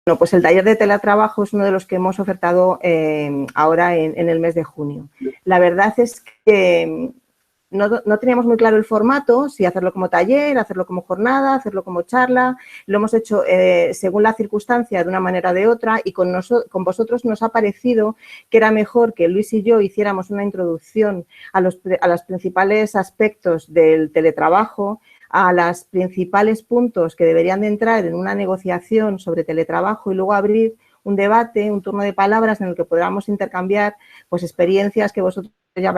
Bueno, pues el taller de teletrabajo es uno de los que hemos ofertado ahora en el mes de junio. La verdad es que no teníamos muy claro el formato, si hacerlo como taller, hacerlo como jornada, hacerlo como charla. Lo hemos hecho según la circunstancia, de una manera o de otra, y con vosotros nos ha parecido que era mejor que Luis y yo hiciéramos una introducción a los principales aspectos del teletrabajo, a los principales puntos que deberían de entrar en una negociación sobre teletrabajo y luego abrir un debate, un turno de palabras en el que podamos intercambiar pues, experiencias que vosotros ya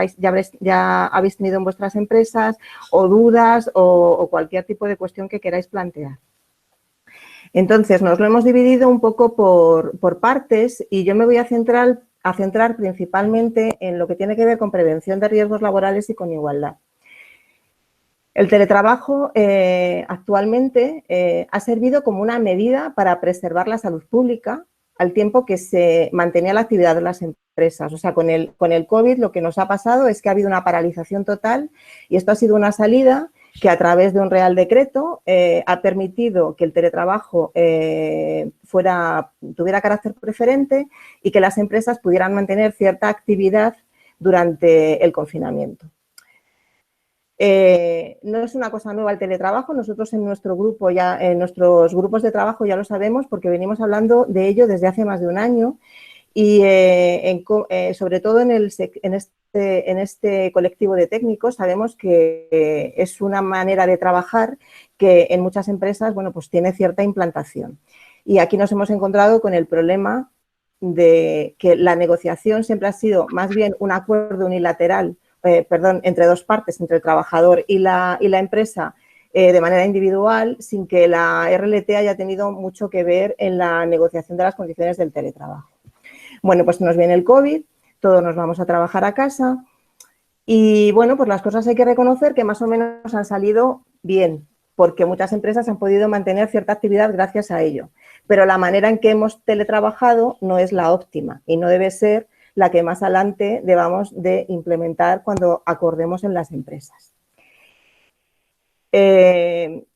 habéis tenido en vuestras empresas o dudas o cualquier tipo de cuestión que queráis plantear. Entonces, nos lo hemos dividido un poco por partes y yo me voy a centrar principalmente en lo que tiene que ver con prevención de riesgos laborales y con igualdad. El teletrabajo actualmente ha servido como una medida para preservar la salud pública al tiempo que se mantenía la actividad de las empresas. O sea, con el COVID lo que nos ha pasado es que ha habido una paralización total y esto ha sido una salida que a través de un Real Decreto ha permitido que el teletrabajo tuviera carácter preferente y que las empresas pudieran mantener cierta actividad durante el confinamiento. No es una cosa nueva el teletrabajo, nosotros en nuestro grupo en nuestros grupos de trabajo ya lo sabemos porque venimos hablando de ello desde hace más de un año y sobre todo en este colectivo de técnicos sabemos que es una manera de trabajar que en muchas empresas, bueno, pues tiene cierta implantación. Y aquí nos hemos encontrado con el problema de que la negociación siempre ha sido más bien un acuerdo unilateral entre dos partes, entre el trabajador y la empresa de manera individual, sin que la RLT haya tenido mucho que ver en la negociación de las condiciones del teletrabajo. Bueno, pues nos viene el COVID, todos nos vamos a trabajar a casa y, bueno, pues las cosas hay que reconocer que más o menos han salido bien, porque muchas empresas han podido mantener cierta actividad gracias a ello. Pero la manera en que hemos teletrabajado no es la óptima y no debe ser la que más adelante debamos de implementar cuando acordemos en las empresas.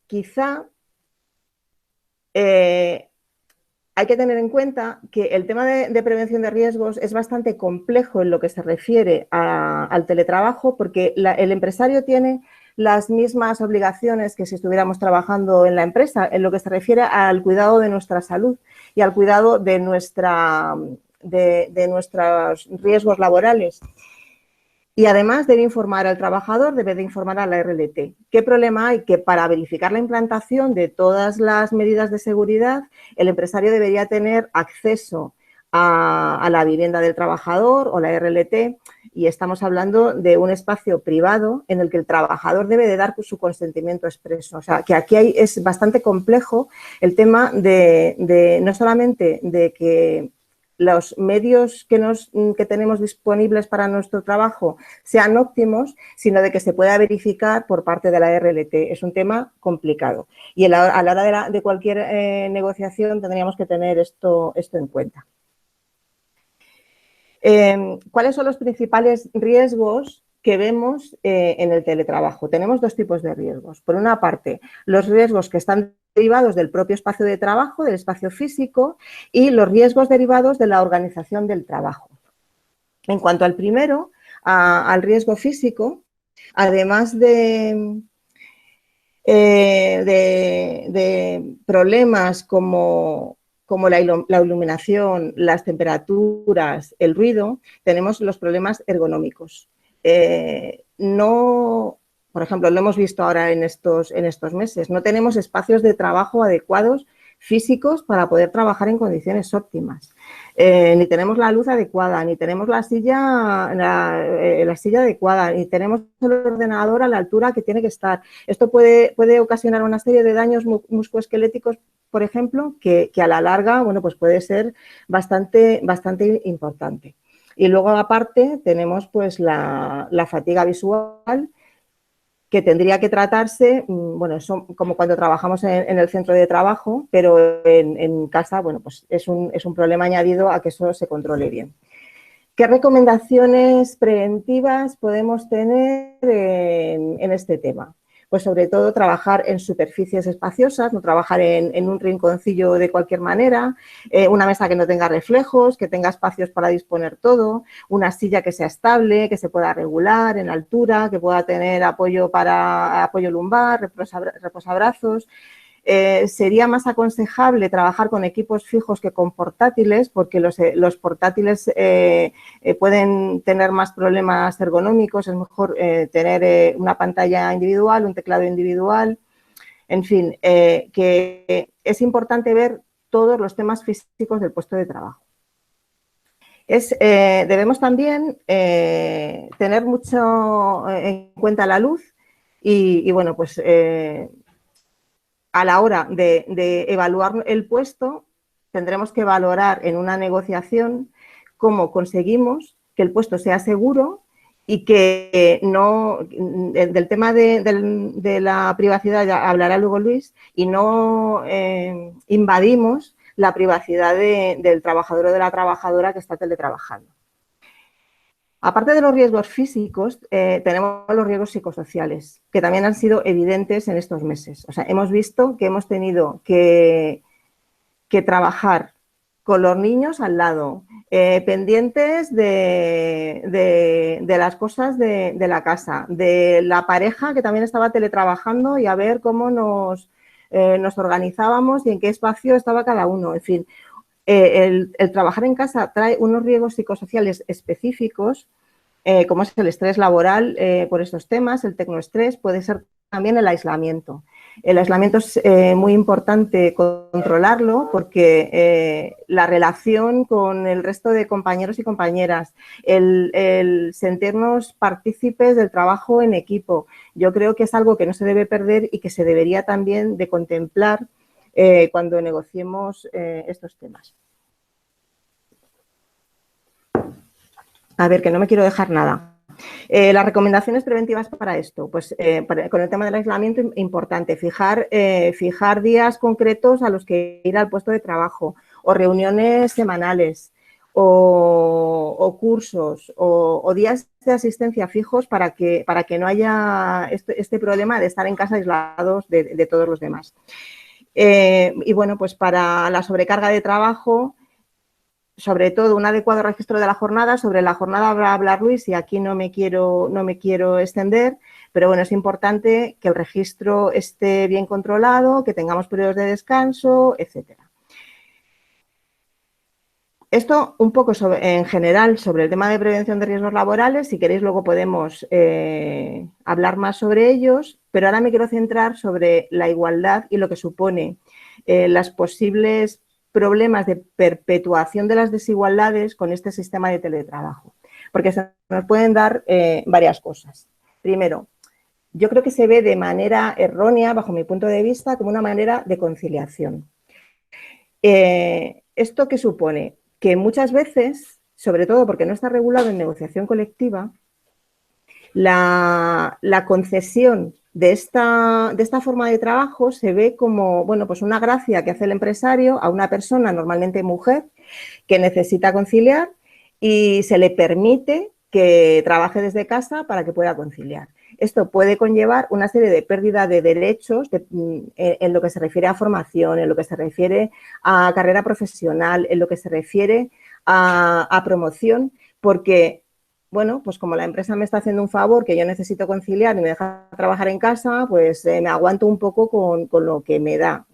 Quizá hay que tener en cuenta que el tema de prevención de riesgos es bastante complejo en lo que se refiere al teletrabajo porque el empresario tiene las mismas obligaciones que si estuviéramos trabajando en la empresa en lo que se refiere al cuidado de nuestra salud y al cuidado de nuestros riesgos laborales. Y además debe informar al trabajador, debe de informar a la RLT. ¿Qué problema hay? Que para verificar la implantación de todas las medidas de seguridad, el empresario debería tener acceso a la vivienda del trabajador o la RLT y estamos hablando de un espacio privado en el que el trabajador debe de dar su consentimiento expreso. O sea, que aquí es bastante complejo el tema de no solamente de que los medios que tenemos disponibles para nuestro trabajo sean óptimos, sino de que se pueda verificar por parte de la RLT. Es un tema complicado y a la hora de cualquier negociación tendríamos que tener esto en cuenta. ¿Cuáles son los principales riesgos que vemos en el teletrabajo? Tenemos dos tipos de riesgos. Por una parte, los riesgos que están derivados del propio espacio de trabajo, del espacio físico, y los riesgos derivados de la organización del trabajo. En cuanto al primero, al riesgo físico, además de problemas como la iluminación, las temperaturas, el ruido, tenemos los problemas ergonómicos. Por ejemplo, lo hemos visto ahora en estos meses, no tenemos espacios de trabajo adecuados físicos para poder trabajar en condiciones óptimas. Ni tenemos la luz adecuada, ni tenemos la silla adecuada, ni tenemos el ordenador a la altura que tiene que estar. Esto puede ocasionar una serie de daños musculoesqueléticos, por ejemplo, que a la larga, bueno, pues puede ser bastante importante. Y luego, aparte, tenemos pues la fatiga visual, que tendría que tratarse, bueno, eso como cuando trabajamos en el centro de trabajo, pero en casa, bueno, pues es un problema añadido a que eso se controle bien. ¿Qué recomendaciones preventivas podemos tener en este tema? pues sobre todo trabajar en superficies espaciosas, no trabajar en un rinconcillo de cualquier manera, una mesa que no tenga reflejos, que tenga espacios para disponer todo, una silla que sea estable, que se pueda regular en altura, que pueda tener apoyo para apoyo lumbar, reposabrazos. Sería más aconsejable trabajar con equipos fijos que con portátiles, porque los portátiles pueden tener más problemas ergonómicos, es mejor tener una pantalla individual, un teclado individual, en fin, que es importante ver todos los temas físicos del puesto de trabajo. Debemos también tener mucho en cuenta la luz y bueno, pues a la hora de evaluar el puesto, tendremos que valorar en una negociación cómo conseguimos que el puesto sea seguro y que no, del tema de la privacidad ya hablará luego Luis, y no invadimos la privacidad del trabajador o de la trabajadora que está teletrabajando. Aparte de los riesgos físicos, tenemos los riesgos psicosociales, que también han sido evidentes en estos meses. O sea, hemos visto que hemos tenido que trabajar con los niños al lado, pendientes de las cosas de la casa, de la pareja que también estaba teletrabajando y a ver cómo nos organizábamos y en qué espacio estaba cada uno. En fin, el trabajar en casa trae unos riesgos psicosociales específicos, como es el estrés laboral por estos temas, el tecnoestrés, puede ser también el aislamiento. El aislamiento es muy importante controlarlo porque la relación con el resto de compañeros y compañeras, el sentirnos partícipes del trabajo en equipo, yo creo que es algo que no se debe perder y que se debería también de contemplar cuando negociemos estos temas. A ver, que no me quiero dejar nada. Las recomendaciones preventivas para esto, pues con el tema del aislamiento, importante, fijar días concretos a los que ir al puesto de trabajo, o reuniones semanales, o cursos, o días de asistencia fijos para que no haya este problema de estar en casa aislados de todos los demás. Y bueno, pues para la sobrecarga de trabajo, sobre todo un adecuado registro de la jornada. Sobre la jornada va a hablar Luis y aquí no me quiero extender, pero bueno, es importante que el registro esté bien controlado, que tengamos periodos de descanso, etcétera. Esto un poco en general sobre el tema de prevención de riesgos laborales. Si queréis luego podemos hablar más sobre ellos, pero ahora me quiero centrar sobre la igualdad y lo que supone las posibles problemas de perpetuación de las desigualdades con este sistema de teletrabajo, porque se nos pueden dar varias cosas. Primero, yo creo que se ve de manera errónea, bajo mi punto de vista, como una manera de conciliación. ¿Esto qué supone? Que muchas veces, sobre todo porque no está regulado en negociación colectiva, la concesión de esta forma de trabajo se ve como, bueno, pues una gracia que hace el empresario a una persona, normalmente mujer, que necesita conciliar y se le permite que trabaje desde casa para que pueda conciliar. Esto puede conllevar una serie de pérdida de derechos en lo que se refiere a formación, en lo que se refiere a carrera profesional, en lo que se refiere a promoción, porque, bueno, pues como la empresa me está haciendo un favor, que yo necesito conciliar y me deja trabajar en casa, pues me aguanto un poco con lo que me da,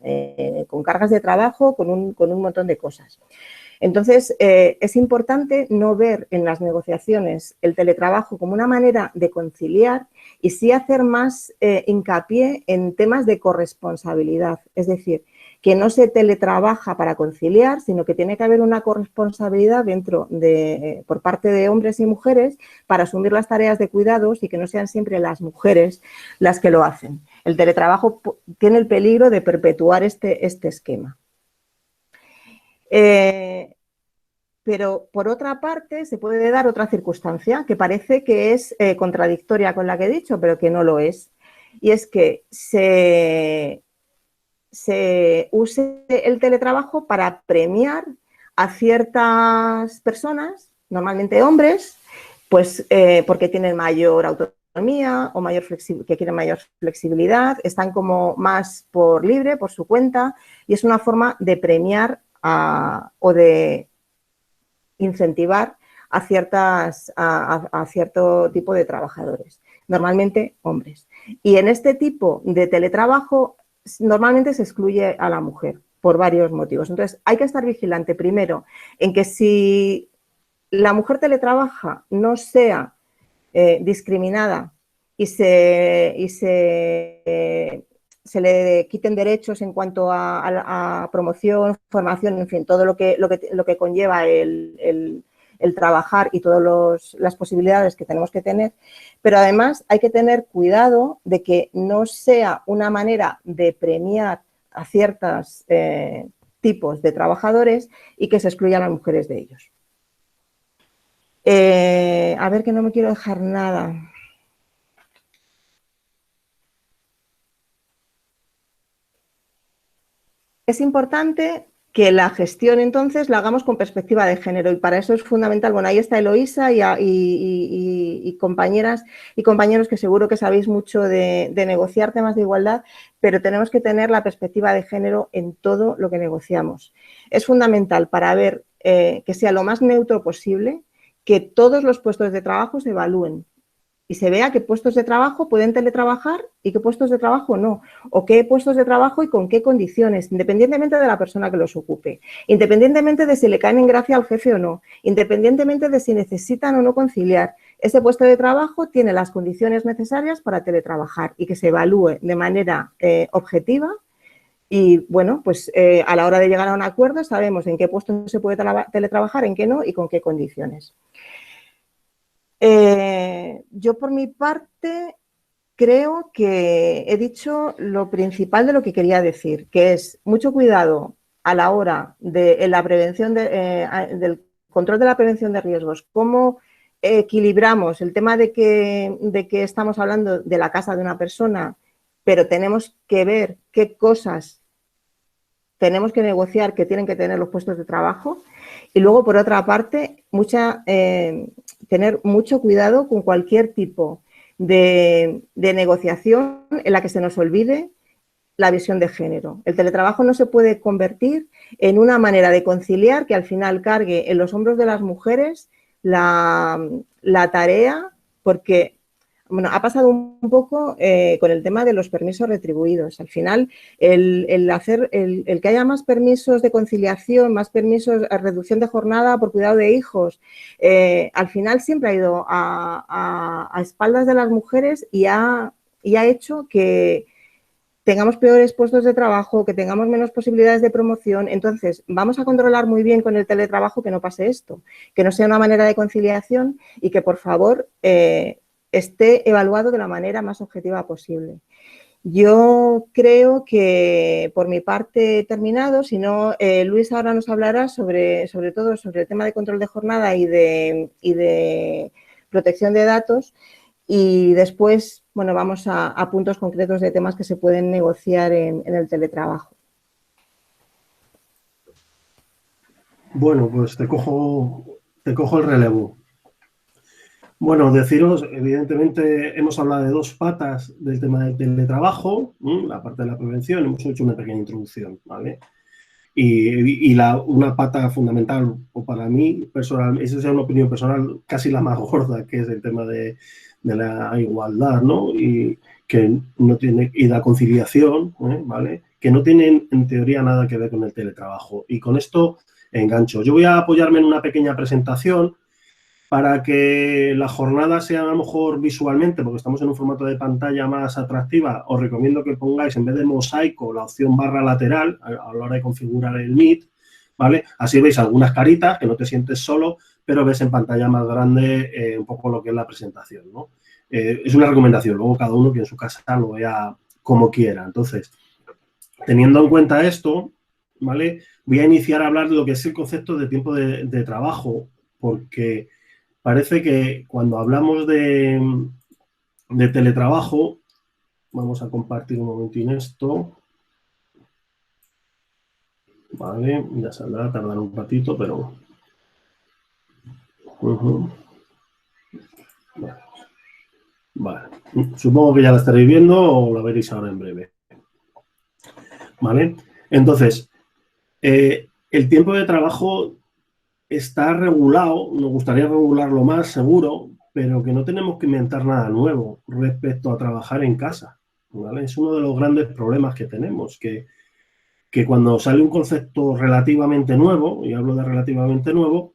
con cargas de trabajo, con un montón de cosas. Entonces, es importante no ver en las negociaciones el teletrabajo como una manera de conciliar y sí hacer más hincapié en temas de corresponsabilidad. Es decir, que no se teletrabaja para conciliar, sino que tiene que haber una corresponsabilidad por parte de hombres y mujeres para asumir las tareas de cuidados y que no sean siempre las mujeres las que lo hacen. El teletrabajo tiene el peligro de perpetuar este esquema. Pero, por otra parte, se puede dar otra circunstancia que parece que es contradictoria con la que he dicho, pero que no lo es. Y es que se use el teletrabajo para premiar a ciertas personas, normalmente hombres, pues porque tienen mayor autonomía autonomía o que quieren mayor flexibilidad, están como más por libre, por su cuenta, y es una forma de premiar o de incentivar a cierto tipo de trabajadores, normalmente hombres. Y en este tipo de teletrabajo normalmente se excluye a la mujer por varios motivos. Entonces, hay que estar vigilante primero en que si la mujer teletrabaja no sea discriminada y se le quiten derechos en cuanto a promoción, formación, en fin, todo lo que conlleva el trabajar y todas las posibilidades que tenemos que tener, pero además hay que tener cuidado de que no sea una manera de premiar a ciertos tipos de trabajadores y que se excluyan a las mujeres de ellos. A ver, que no me quiero dejar nada. Es importante que la gestión entonces la hagamos con perspectiva de género y para eso es fundamental. Bueno, ahí está Eloísa y compañeras y compañeros que seguro que sabéis mucho de negociar temas de igualdad, pero tenemos que tener la perspectiva de género en todo lo que negociamos. Es fundamental para ver que sea lo más neutro posible, que todos los puestos de trabajo se evalúen y se vea qué puestos de trabajo pueden teletrabajar y qué puestos de trabajo no, o qué puestos de trabajo y con qué condiciones, independientemente de la persona que los ocupe, independientemente de si le caen en gracia al jefe o no, independientemente de si necesitan o no conciliar. Ese puesto de trabajo tiene las condiciones necesarias para teletrabajar y que se evalúe de manera objetiva y, bueno, pues a la hora de llegar a un acuerdo sabemos en qué puesto se puede teletrabajar, en qué no y con qué condiciones. Yo por mi parte creo que he dicho lo principal de lo que quería decir, que es mucho cuidado a la hora de la prevención del control de la prevención de riesgos, cómo equilibramos el tema de que estamos hablando de la casa de una persona, pero tenemos que ver qué cosas tenemos que negociar que tienen que tener los puestos de trabajo. Y luego, por otra parte, tener mucho cuidado con cualquier tipo de negociación en la que se nos olvide la visión de género. El teletrabajo no se puede convertir en una manera de conciliar que al final cargue en los hombros de las mujeres la tarea, porque bueno, ha pasado un poco con el tema de los permisos retribuidos. Al final, el que haya más permisos de conciliación, más permisos a reducción de jornada por cuidado de hijos, al final siempre ha ido a espaldas de las mujeres y ha hecho que tengamos peores puestos de trabajo, que tengamos menos posibilidades de promoción. Entonces, vamos a controlar muy bien con el teletrabajo que no pase esto, que no sea una manera de conciliación y que, por favor, esté evaluado de la manera más objetiva posible. Yo creo que por mi parte he terminado, si no, Luis ahora nos hablará sobre todo sobre el tema de control de jornada y de protección de datos y después, bueno, vamos a puntos concretos de temas que se pueden negociar en el teletrabajo. Bueno, pues te cojo el relevo. Bueno, deciros, evidentemente hemos hablado de dos patas del tema del teletrabajo, la parte de la prevención, hemos hecho una pequeña introducción, ¿vale? Y una pata fundamental, o para mí, personal, esa es una opinión personal casi la más gorda, que es el tema de la igualdad, ¿no? Y que no tiene, y la conciliación, ¿vale? Que no tienen en teoría nada que ver con el teletrabajo. Y con esto engancho. Yo voy a apoyarme en una pequeña presentación para que la jornada sea a lo mejor visualmente, porque estamos en un formato de pantalla más atractiva, os recomiendo que pongáis en vez de mosaico la opción barra lateral a la hora de configurar el Meet, ¿vale? Así veis algunas caritas, que no te sientes solo, pero ves en pantalla más grande un poco lo que es la presentación, ¿no? Es una recomendación, luego cada uno que en su casa lo vea como quiera. Entonces, teniendo en cuenta esto, ¿vale? Voy a iniciar a hablar de lo que es el concepto de tiempo de trabajo, porque parece que cuando hablamos de teletrabajo, vamos a compartir un momentín esto, vale, ya saldrá, tardará un ratito, pero... Vale. Supongo que ya la estaréis viendo o la veréis ahora en breve. ¿Vale? Entonces, el tiempo de trabajo está regulado, nos gustaría regularlo más, seguro, pero que no tenemos que inventar nada nuevo respecto a trabajar en casa, ¿vale? Es uno de los grandes problemas que tenemos, que cuando sale un concepto relativamente nuevo, y hablo de relativamente nuevo,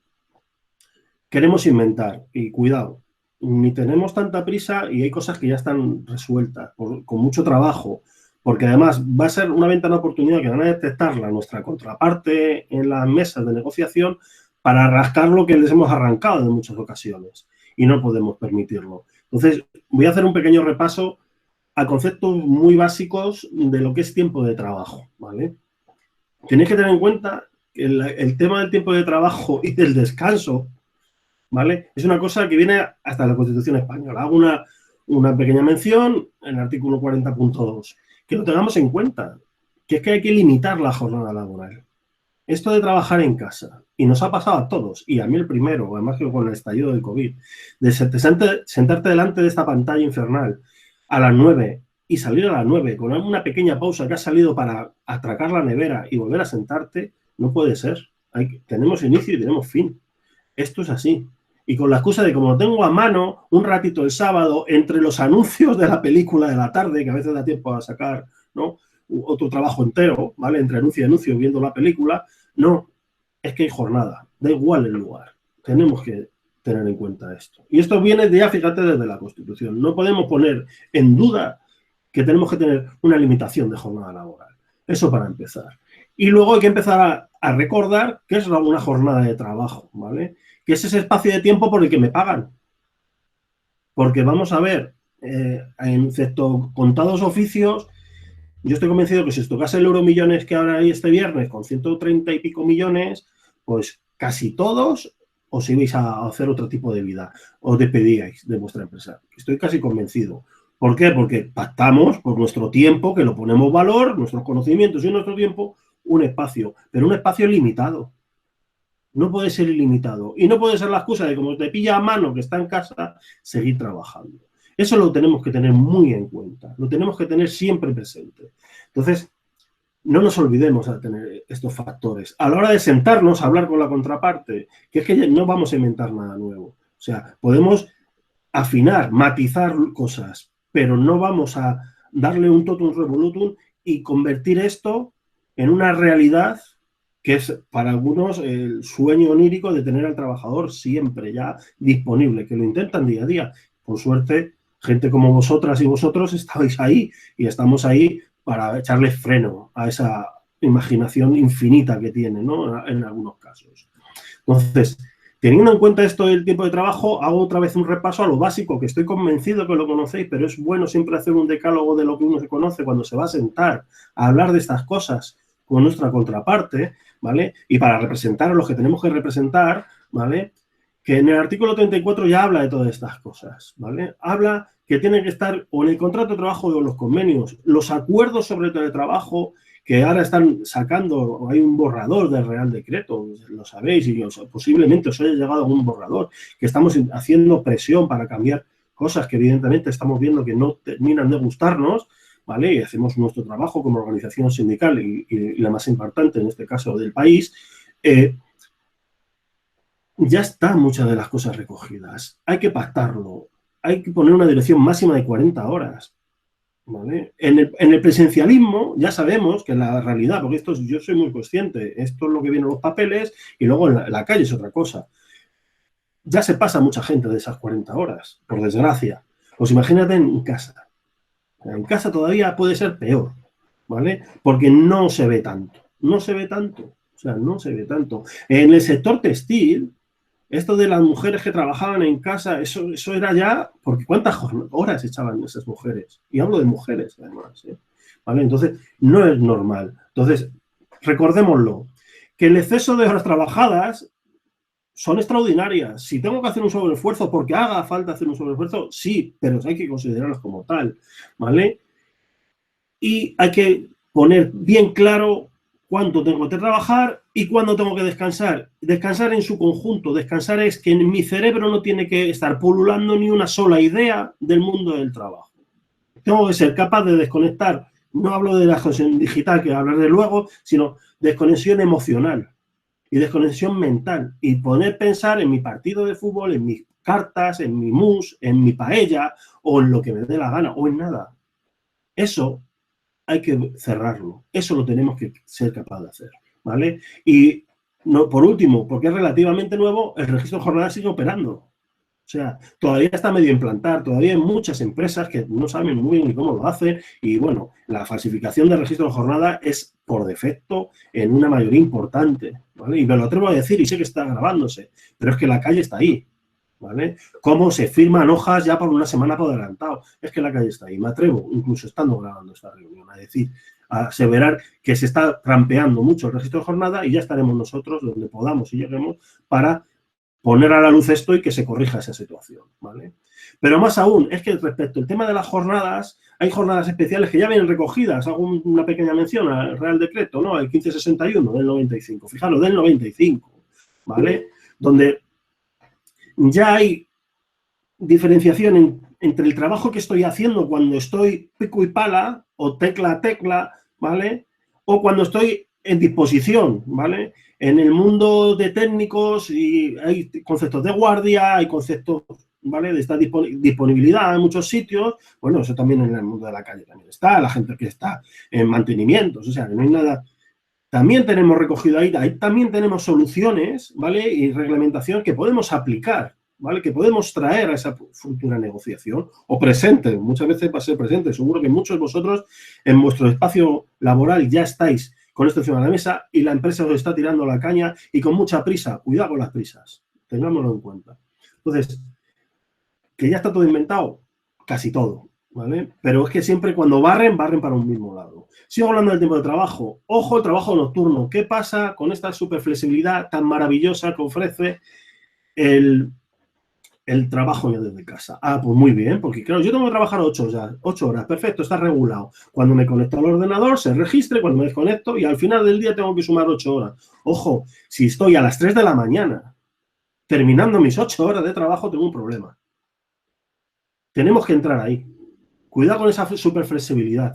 queremos inventar, y cuidado, ni tenemos tanta prisa y hay cosas que ya están resueltas, con mucho trabajo, porque además va a ser una ventana de oportunidad que van a detectarla nuestra contraparte en las mesas de negociación para rascar lo que les hemos arrancado en muchas ocasiones y no podemos permitirlo. Entonces, voy a hacer un pequeño repaso a conceptos muy básicos de lo que es tiempo de trabajo, ¿vale? Tenéis que tener en cuenta que el tema del tiempo de trabajo y del descanso, ¿vale? Es una cosa que viene hasta la Constitución española. Hago una pequeña mención en el artículo 40.2. Que lo tengamos en cuenta, que es que hay que limitar la jornada laboral. Esto de trabajar en casa, y nos ha pasado a todos, y a mí el primero, además que con el estallido del COVID, de sentarte delante de esta pantalla infernal a las 9 y salir a las 9 con una pequeña pausa que has salido para atracar la nevera y volver a sentarte, no puede ser. Tenemos inicio y tenemos fin. Esto es así. Y con la excusa de como lo tengo a mano, un ratito el sábado, entre los anuncios de la película de la tarde, que a veces da tiempo a sacar, ¿no?, otro trabajo entero, ¿vale? Entre anuncio y anuncio viendo la película, no, es que hay jornada, da igual el lugar. Tenemos que tener en cuenta esto. Y esto viene ya, fíjate, desde la Constitución. No podemos poner en duda que tenemos que tener una limitación de jornada laboral. Eso para empezar. Y luego hay que empezar a recordar qué es una jornada de trabajo, ¿vale? Que es ese espacio de tiempo por el que me pagan. Porque vamos a ver, excepto contados oficios, yo estoy convencido que si os tocase el Euromillones que ahora hay este viernes con 130 y pico millones, pues casi todos os ibais a hacer otro tipo de vida, os despedíais de vuestra empresa. Estoy casi convencido. ¿Por qué? Porque pactamos por nuestro tiempo, que lo ponemos valor, nuestros conocimientos y nuestro tiempo, un espacio, pero un espacio limitado. No puede ser ilimitado. Y no puede ser la excusa de como te pilla a mano que está en casa, seguir trabajando. Eso lo tenemos que tener muy en cuenta. Lo tenemos que tener siempre presente. Entonces, no nos olvidemos de tener estos factores. A la hora de sentarnos a hablar con la contraparte, que es que no vamos a inventar nada nuevo. O sea, podemos afinar, matizar cosas, pero no vamos a darle un totum revolutum y convertir esto en una realidad que es para algunos el sueño onírico de tener al trabajador siempre ya disponible, que lo intentan día a día. Por suerte, gente como vosotras y vosotros estáis ahí y estamos ahí para echarle freno a esa imaginación infinita que tiene, ¿no?, en algunos casos. Entonces, teniendo en cuenta esto del tiempo de trabajo, hago otra vez un repaso a lo básico, que estoy convencido que lo conocéis, pero es bueno siempre hacer un decálogo de lo que uno se conoce cuando se va a sentar a hablar de estas cosas con nuestra contraparte, ¿vale? Y para representar a los que tenemos que representar, ¿vale? Que en el artículo 34 ya habla de todas estas cosas, ¿vale? Habla que tiene que estar o en el contrato de trabajo o en los convenios, los acuerdos sobre el teletrabajo, que ahora están sacando, hay un borrador del Real Decreto, lo sabéis, y posiblemente os haya llegado un borrador, que estamos haciendo presión para cambiar cosas que evidentemente estamos viendo que no terminan de gustarnos, ¿vale? Y hacemos nuestro trabajo como organización sindical y la más importante en este caso del país. Ya están muchas de las cosas recogidas. Hay que pactarlo. Hay que poner una dirección máxima de 40 horas. ¿Vale? En el presencialismo ya sabemos que en la realidad, porque esto yo soy muy consciente, esto es lo que viene en los papeles y luego en la calle es otra cosa. Ya se pasa mucha gente de esas 40 horas, por desgracia. Pues imagínate en casa. En casa todavía puede ser peor, ¿vale? Porque no se ve tanto. No se ve tanto. O sea, no se ve tanto. En el sector textil, esto de las mujeres que trabajaban en casa, eso era ya, porque ¿cuántas horas echaban esas mujeres? Y hablo de mujeres, además, ¿eh? ¿Vale? Entonces, no es normal. Entonces, recordémoslo, que el exceso de horas trabajadas son extraordinarias. Si tengo que hacer un sobreesfuerzo porque haga falta hacer un sobreesfuerzo, sí, pero hay que considerarlas como tal, ¿vale? Y hay que poner bien claro cuánto tengo que trabajar y cuándo tengo que descansar. Descansar en su conjunto. Descansar es que en mi cerebro no tiene que estar pululando ni una sola idea del mundo del trabajo. Tengo que ser capaz de desconectar. No hablo de la desconexión digital, que hablaré luego, sino desconexión emocional y desconexión mental. Y poder pensar en mi partido de fútbol, en mis cartas, en mi mus, en mi paella o en lo que me dé la gana o en nada. Eso hay que cerrarlo. Eso lo tenemos que ser capaz de hacer, ¿vale? Y no, por último, porque es relativamente nuevo, el registro de jornada sigue operando. O sea, todavía está medio implantar, todavía hay muchas empresas que no saben muy bien ni cómo lo hacen y, bueno, la falsificación del registro de jornada es por defecto en una mayoría importante, ¿vale? Y me lo atrevo a decir y sé que está grabándose, pero es que la calle está ahí, ¿vale? Cómo se firman hojas ya por una semana por adelantado. Es que la calle está ahí. Me atrevo, incluso estando grabando esta reunión, a decir, a aseverar que se está trampeando mucho el registro de jornada y ya estaremos nosotros donde podamos y lleguemos para poner a la luz esto y que se corrija esa situación, ¿vale? Pero más aún, es que respecto al tema de las jornadas, hay jornadas especiales que ya vienen recogidas. Hago una pequeña mención al Real Decreto, ¿no? El 1561 del 95. Fijaros, del 95, ¿vale? Donde ya hay diferenciación entre el trabajo que estoy haciendo cuando estoy pico y pala o tecla a tecla, ¿vale? O cuando estoy en disposición, ¿vale? En el mundo de técnicos y hay conceptos de guardia, hay conceptos, ¿vale? De esta disponibilidad en muchos sitios. Bueno, eso también en el mundo de la calle también está, la gente que está en mantenimientos, o sea, que no hay nada. También tenemos recogido ahí también tenemos soluciones, ¿vale? Y reglamentación que podemos aplicar, ¿vale? Que podemos traer a esa futura negociación o presente, muchas veces va a ser presente. Seguro que muchos de vosotros en vuestro espacio laboral ya estáis con esto encima de la mesa y la empresa os está tirando la caña y con mucha prisa. Cuidado con las prisas, tengámoslo en cuenta. Entonces, que ya está todo inventado, casi todo, ¿vale? Pero es que siempre cuando barren para un mismo lado. Sigo hablando del tiempo de trabajo. Ojo, el trabajo nocturno. ¿Qué pasa con esta superflexibilidad tan maravillosa que ofrece el trabajo desde casa? Ah, pues muy bien, porque claro, yo tengo que trabajar 8 horas, perfecto, está regulado. Cuando me conecto al ordenador, se registre, cuando me desconecto y al final del día tengo que sumar 8 horas. Ojo, si estoy a las 3 de la mañana terminando mis 8 horas de trabajo, tengo un problema. Tenemos que entrar ahí. Cuidado con esa superflexibilidad.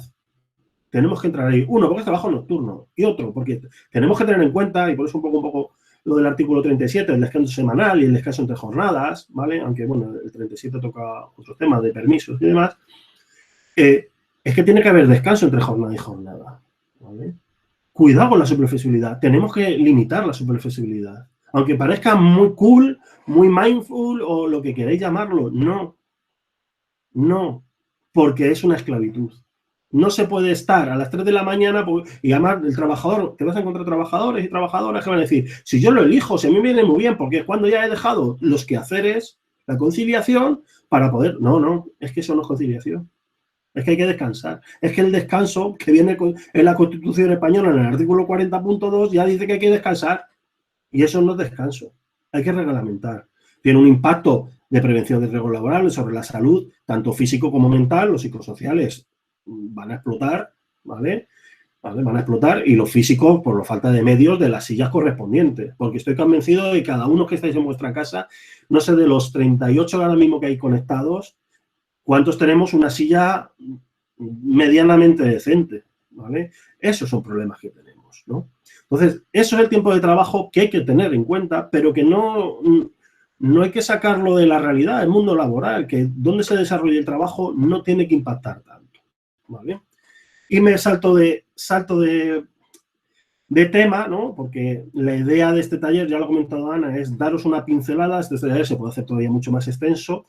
Tenemos que entrar ahí. Uno, porque es trabajo nocturno. Y otro, porque tenemos que tener en cuenta, y por eso un poco lo del artículo 37, el descanso semanal y el descanso entre jornadas, ¿vale? Aunque, bueno, el 37 toca otros temas de permisos y demás. Es que tiene que haber descanso entre jornada y jornada, ¿vale? Cuidado con la superflexibilidad. Tenemos que limitar la superflexibilidad. Aunque parezca muy cool, muy mindful o lo que queréis llamarlo, no. No, porque es una esclavitud. No se puede estar a las 3 de la mañana y además el trabajador, te vas a encontrar trabajadores y trabajadoras que van a decir, si yo lo elijo, se me viene muy bien, porque es cuando ya he dejado los quehaceres, la conciliación, para poder... No, es que eso no es conciliación. Es que hay que descansar. Es que el descanso que viene en la Constitución española, en el artículo 40.2, ya dice que hay que descansar. Y eso no es descanso. Hay que reglamentar. Tiene un impacto de prevención de riesgos laborales sobre la salud, tanto físico como mental. Los psicosociales van a explotar, ¿vale? Van a explotar y los físicos por la falta de medios de las sillas correspondientes. Porque estoy convencido de que cada uno que estáis en vuestra casa, no sé, de los 38 ahora mismo que hay conectados, ¿cuántos tenemos una silla medianamente decente? ¿Vale? Esos son problemas que tenemos, ¿no? Entonces, eso es el tiempo de trabajo que hay que tener en cuenta, pero que no hay que sacarlo de la realidad, el mundo laboral, que donde se desarrolla el trabajo no tiene que impactar tanto, ¿vale? Y me salto de tema, ¿no? Porque la idea de este taller, ya lo ha comentado Ana, es daros una pincelada. Este taller se puede hacer todavía mucho más extenso,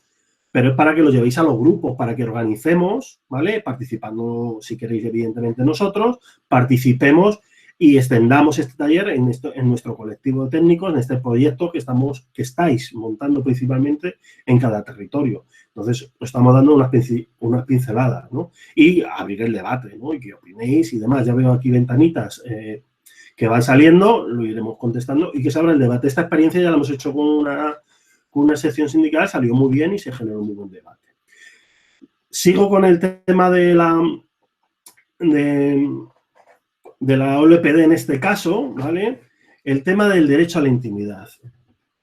pero es para que lo llevéis a los grupos, para que organicemos, ¿vale? Participando, si queréis, evidentemente nosotros, participemos y extendamos este taller en nuestro colectivo de técnicos, en este proyecto que estáis montando principalmente en cada territorio. Entonces, os estamos dando unas pinceladas, ¿no? Y abrir el debate, ¿no? Y que opinéis y demás. Ya veo aquí ventanitas que van saliendo, lo iremos contestando y que se abra el debate. Esta experiencia ya la hemos hecho con una sección sindical, salió muy bien y se generó un muy buen debate. Sigo con el tema de de la OLPD en este caso, ¿vale? El tema del derecho a la intimidad.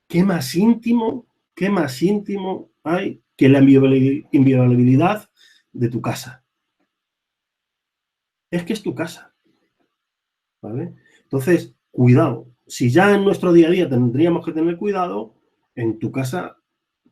¿Qué más íntimo hay que la inviolabilidad de tu casa? Es que es tu casa, ¿vale? Entonces, cuidado. Si ya en nuestro día a día tendríamos que tener cuidado, en tu casa,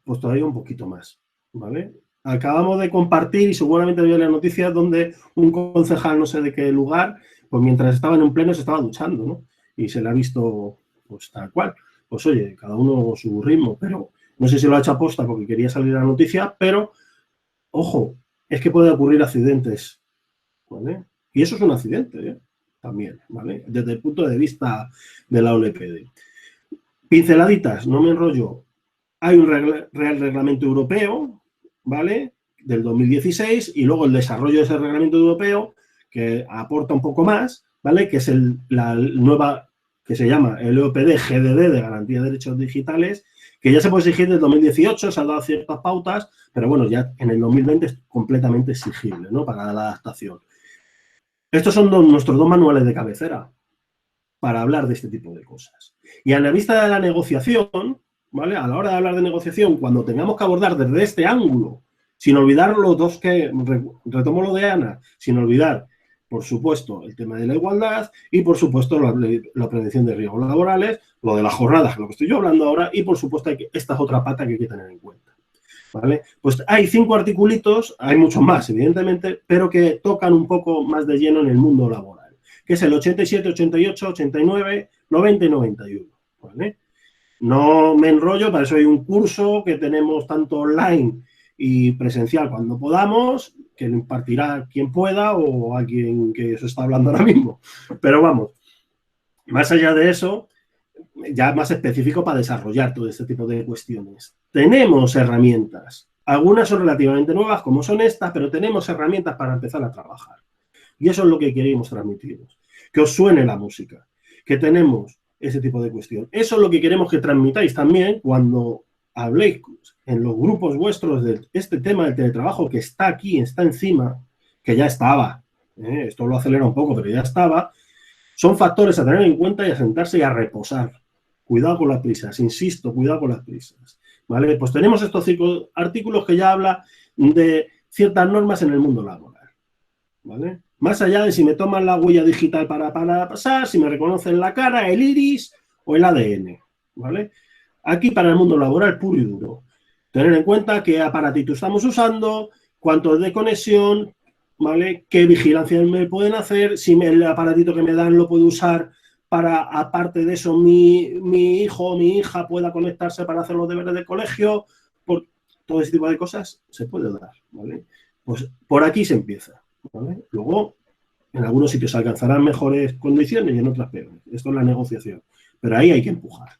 pues todavía un poquito más, ¿vale? Acabamos de compartir, y seguramente vio las noticias, donde un concejal, no sé de qué lugar, pues mientras estaba en un pleno se estaba duchando, ¿no? Y se le ha visto, pues tal cual. Pues oye, cada uno su ritmo, pero no sé si lo ha hecho aposta porque quería salir a la noticia, pero, ojo, es que puede ocurrir accidentes, ¿vale? Y eso es un accidente, ¿eh? También, ¿vale? Desde el punto de vista de la OLPD. Pinceladitas, no me enrollo. Hay un Real Reglamento Europeo, ¿vale? Del 2016, y luego el desarrollo de ese reglamento europeo, que aporta un poco más, ¿vale? Que es la nueva, que se llama el EOPD GDD, de Garantía de Derechos Digitales, que ya se puede exigir desde el 2018, se han dado ciertas pautas, pero bueno, ya en el 2020 es completamente exigible, ¿no? Para la adaptación. Estos son nuestros dos manuales de cabecera para hablar de este tipo de cosas. Y a la vista de la negociación, ¿vale? A la hora de hablar de negociación, cuando tengamos que abordar desde este ángulo, sin olvidar los dos que, retomo lo de Ana, sin olvidar, por supuesto, el tema de la igualdad y, por supuesto, la prevención de riesgos laborales, lo de las jornadas, que es lo que estoy yo hablando ahora, y, por supuesto, esta es otra pata que hay que tener en cuenta, ¿vale? Pues hay 5 articulitos, hay muchos más, evidentemente, pero que tocan un poco más de lleno en el mundo laboral, que es el 87, 88, 89, 90 y 91, ¿vale? No me enrollo, para eso hay un curso que tenemos tanto online y presencial cuando podamos, que lo impartirá quien pueda o alguien que se está hablando ahora mismo. Pero vamos, más allá de eso, ya más específico para desarrollar todo este tipo de cuestiones. Tenemos herramientas. Algunas son relativamente nuevas, como son estas, pero tenemos herramientas para empezar a trabajar. Y eso es lo que queremos transmitiros. Que os suene la música, que tenemos ese tipo de cuestión. Eso es lo que queremos que transmitáis también cuando habléis en los grupos vuestros de este tema del teletrabajo que está aquí, está encima, que ya estaba. Esto lo acelera un poco, pero ya estaba. Son factores a tener en cuenta y a sentarse y a reposar. Cuidado con las prisas, insisto, cuidado con las prisas. ¿Vale? Pues tenemos estos 5 artículos que ya hablan de ciertas normas en el mundo laboral. ¿Vale? Más allá de si me toman la huella digital para pasar, si me reconocen la cara, el iris o el ADN, ¿vale? Aquí para el mundo laboral puro y duro. Tener en cuenta qué aparatito estamos usando, cuánto es de conexión, ¿vale? Qué vigilancia me pueden hacer, si el aparatito que me dan lo puedo usar para, aparte de eso, mi hijo o mi hija pueda conectarse para hacer los deberes del colegio, por todo ese tipo de cosas se puede dar, ¿vale? Pues por aquí se empieza. ¿Vale? Luego, en algunos sitios se alcanzarán mejores condiciones y en otras peores. Esto es la negociación. Pero ahí hay que empujar.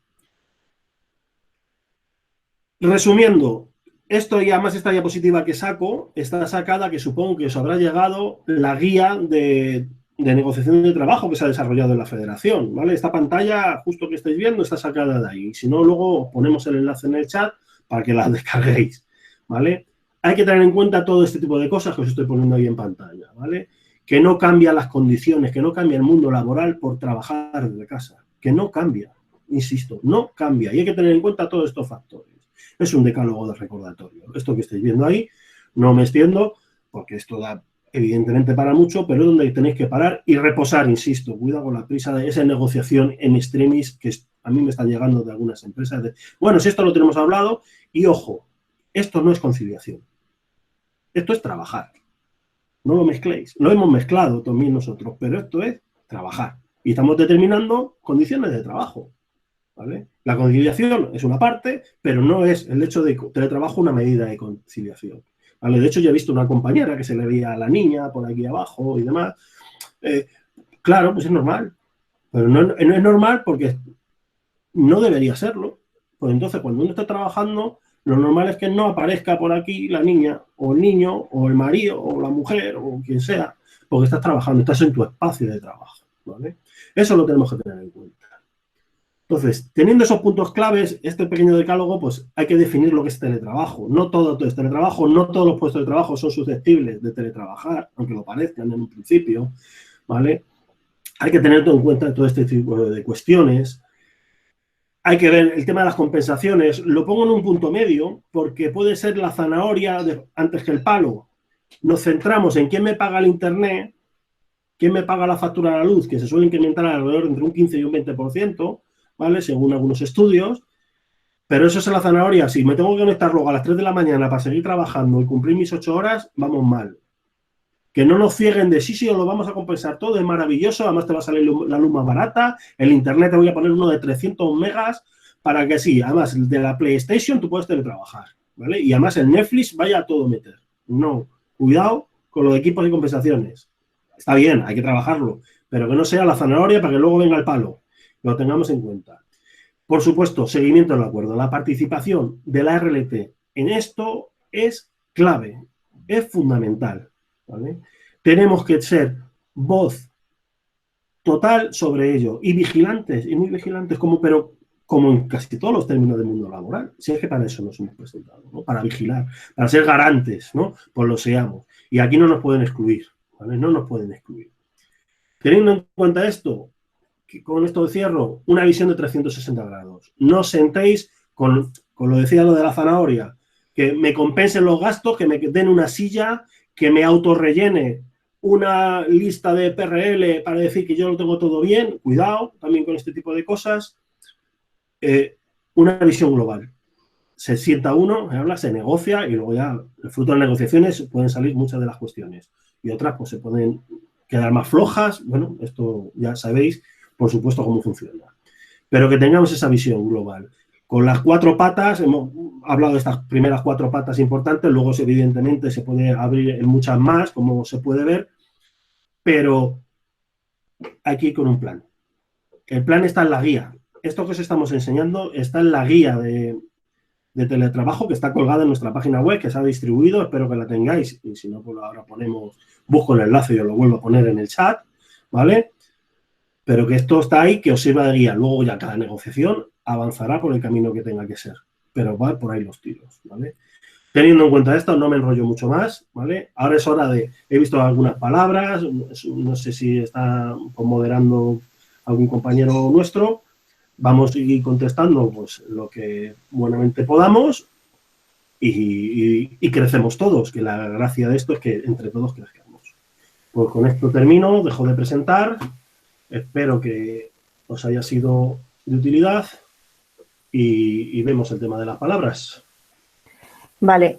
Resumiendo, esto y además esta diapositiva que saco, está sacada, que supongo que os habrá llegado la guía de negociación de trabajo que se ha desarrollado en la federación, ¿vale? Esta pantalla, justo que estáis viendo, está sacada de ahí. Si no, luego ponemos el enlace en el chat para que la descarguéis, ¿vale? Hay que tener en cuenta todo este tipo de cosas que os estoy poniendo ahí en pantalla, ¿vale? Que no cambia las condiciones, que no cambia el mundo laboral por trabajar desde casa, que no cambia, insisto, no cambia. Y hay que tener en cuenta todos estos factores. Es un decálogo de recordatorio. Esto que estáis viendo ahí, no me extiendo, porque esto da evidentemente para mucho, pero es donde tenéis que parar y reposar, insisto, cuidado con la prisa de esa negociación en extremis que a mí me están llegando de algunas empresas. Bueno, si esto lo tenemos hablado, y ojo, esto no es conciliación. Esto es trabajar. No lo mezcléis. Lo hemos mezclado también nosotros, pero esto es trabajar. Y estamos determinando condiciones de trabajo, ¿vale? La conciliación es una parte, pero no es el hecho de teletrabajo una medida de conciliación, ¿vale? De hecho, yo he visto una compañera que se le veía a la niña por aquí abajo y demás. Claro, pues es normal. Pero no es normal porque no debería serlo. Pues entonces, cuando uno está trabajando, lo normal es que no aparezca por aquí la niña o el niño o el marido o la mujer o quien sea, porque estás trabajando, estás en tu espacio de trabajo, ¿vale? Eso lo tenemos que tener en cuenta. Entonces, teniendo esos puntos claves, este pequeño decálogo, pues hay que definir lo que es teletrabajo. No todo es teletrabajo, no todos los puestos de trabajo son susceptibles de teletrabajar, aunque lo parezcan en un principio, ¿vale? hay que tener en cuenta todo este tipo de cuestiones. Hay que ver el tema de las compensaciones. Lo pongo en un punto medio porque puede ser la zanahoria antes que el palo. Nos centramos en quién me paga el internet, quién me paga la factura de la luz, que se suele incrementar alrededor entre un 15 y un 20%, ¿vale? Según algunos estudios. Pero eso es la zanahoria. Si me tengo que conectar luego a las 3 de la mañana para seguir trabajando y cumplir mis 8 horas, vamos mal. Que no nos cieguen de sí, os lo vamos a compensar todo, es maravilloso, además te va a salir la luz más barata, el internet te voy a poner uno de 300 megas para que sí, además de la PlayStation tú puedes teletrabajar, ¿vale? Y además el Netflix vaya a todo meter. No, cuidado con los equipos y compensaciones. Está bien, hay que trabajarlo, pero que no sea la zanahoria para que luego venga el palo. Lo tengamos en cuenta. Por supuesto, seguimiento del acuerdo. La participación de la RLT en esto es clave, es fundamental, ¿vale? Tenemos que ser voz total sobre ello y vigilantes, y muy vigilantes, pero como en casi todos los términos del mundo laboral. Si es que para eso nos hemos presentado, ¿no? Para vigilar, para ser garantes, ¿no? Pues lo seamos. Y aquí no nos pueden excluir, ¿vale? No nos pueden excluir. Teniendo en cuenta esto, con esto cierro, una visión de 360 grados. No os sentéis con lo decía lo de la zanahoria, que me compensen los gastos, que me den una silla, que me autorrellene una lista de PRL para decir que yo lo tengo todo bien. Cuidado también con este tipo de cosas. Una visión global. Se sienta uno, se habla, se negocia y luego ya el fruto de las negociaciones pueden salir muchas de las cuestiones y otras pues se pueden quedar más flojas. Bueno, esto ya sabéis por supuesto cómo funciona, pero que tengamos esa visión global. Con las 4 patas, hemos hablado de estas primeras 4 patas importantes, luego evidentemente se puede abrir en muchas más, como se puede ver, pero hay que ir con un plan. El plan está en la guía. Esto que os estamos enseñando está en la guía de teletrabajo que está colgada en nuestra página web, que se ha distribuido, espero que la tengáis, y si no, pues ahora busco el enlace y os lo vuelvo a poner en el chat, ¿vale? Pero que esto está ahí, que os sirva de guía. Luego ya cada negociación avanzará por el camino que tenga que ser, pero va por ahí los tiros, ¿vale? Teniendo en cuenta esto, no me enrollo mucho más, ¿vale? Ahora es hora he visto algunas palabras, no sé si está moderando algún compañero nuestro, vamos a ir contestando pues lo que buenamente podamos y crecemos todos, que la gracia de esto es que entre todos crezcamos. Pues con esto termino, dejo de presentar. Espero que os haya sido de utilidad y vemos el tema de las palabras. Vale,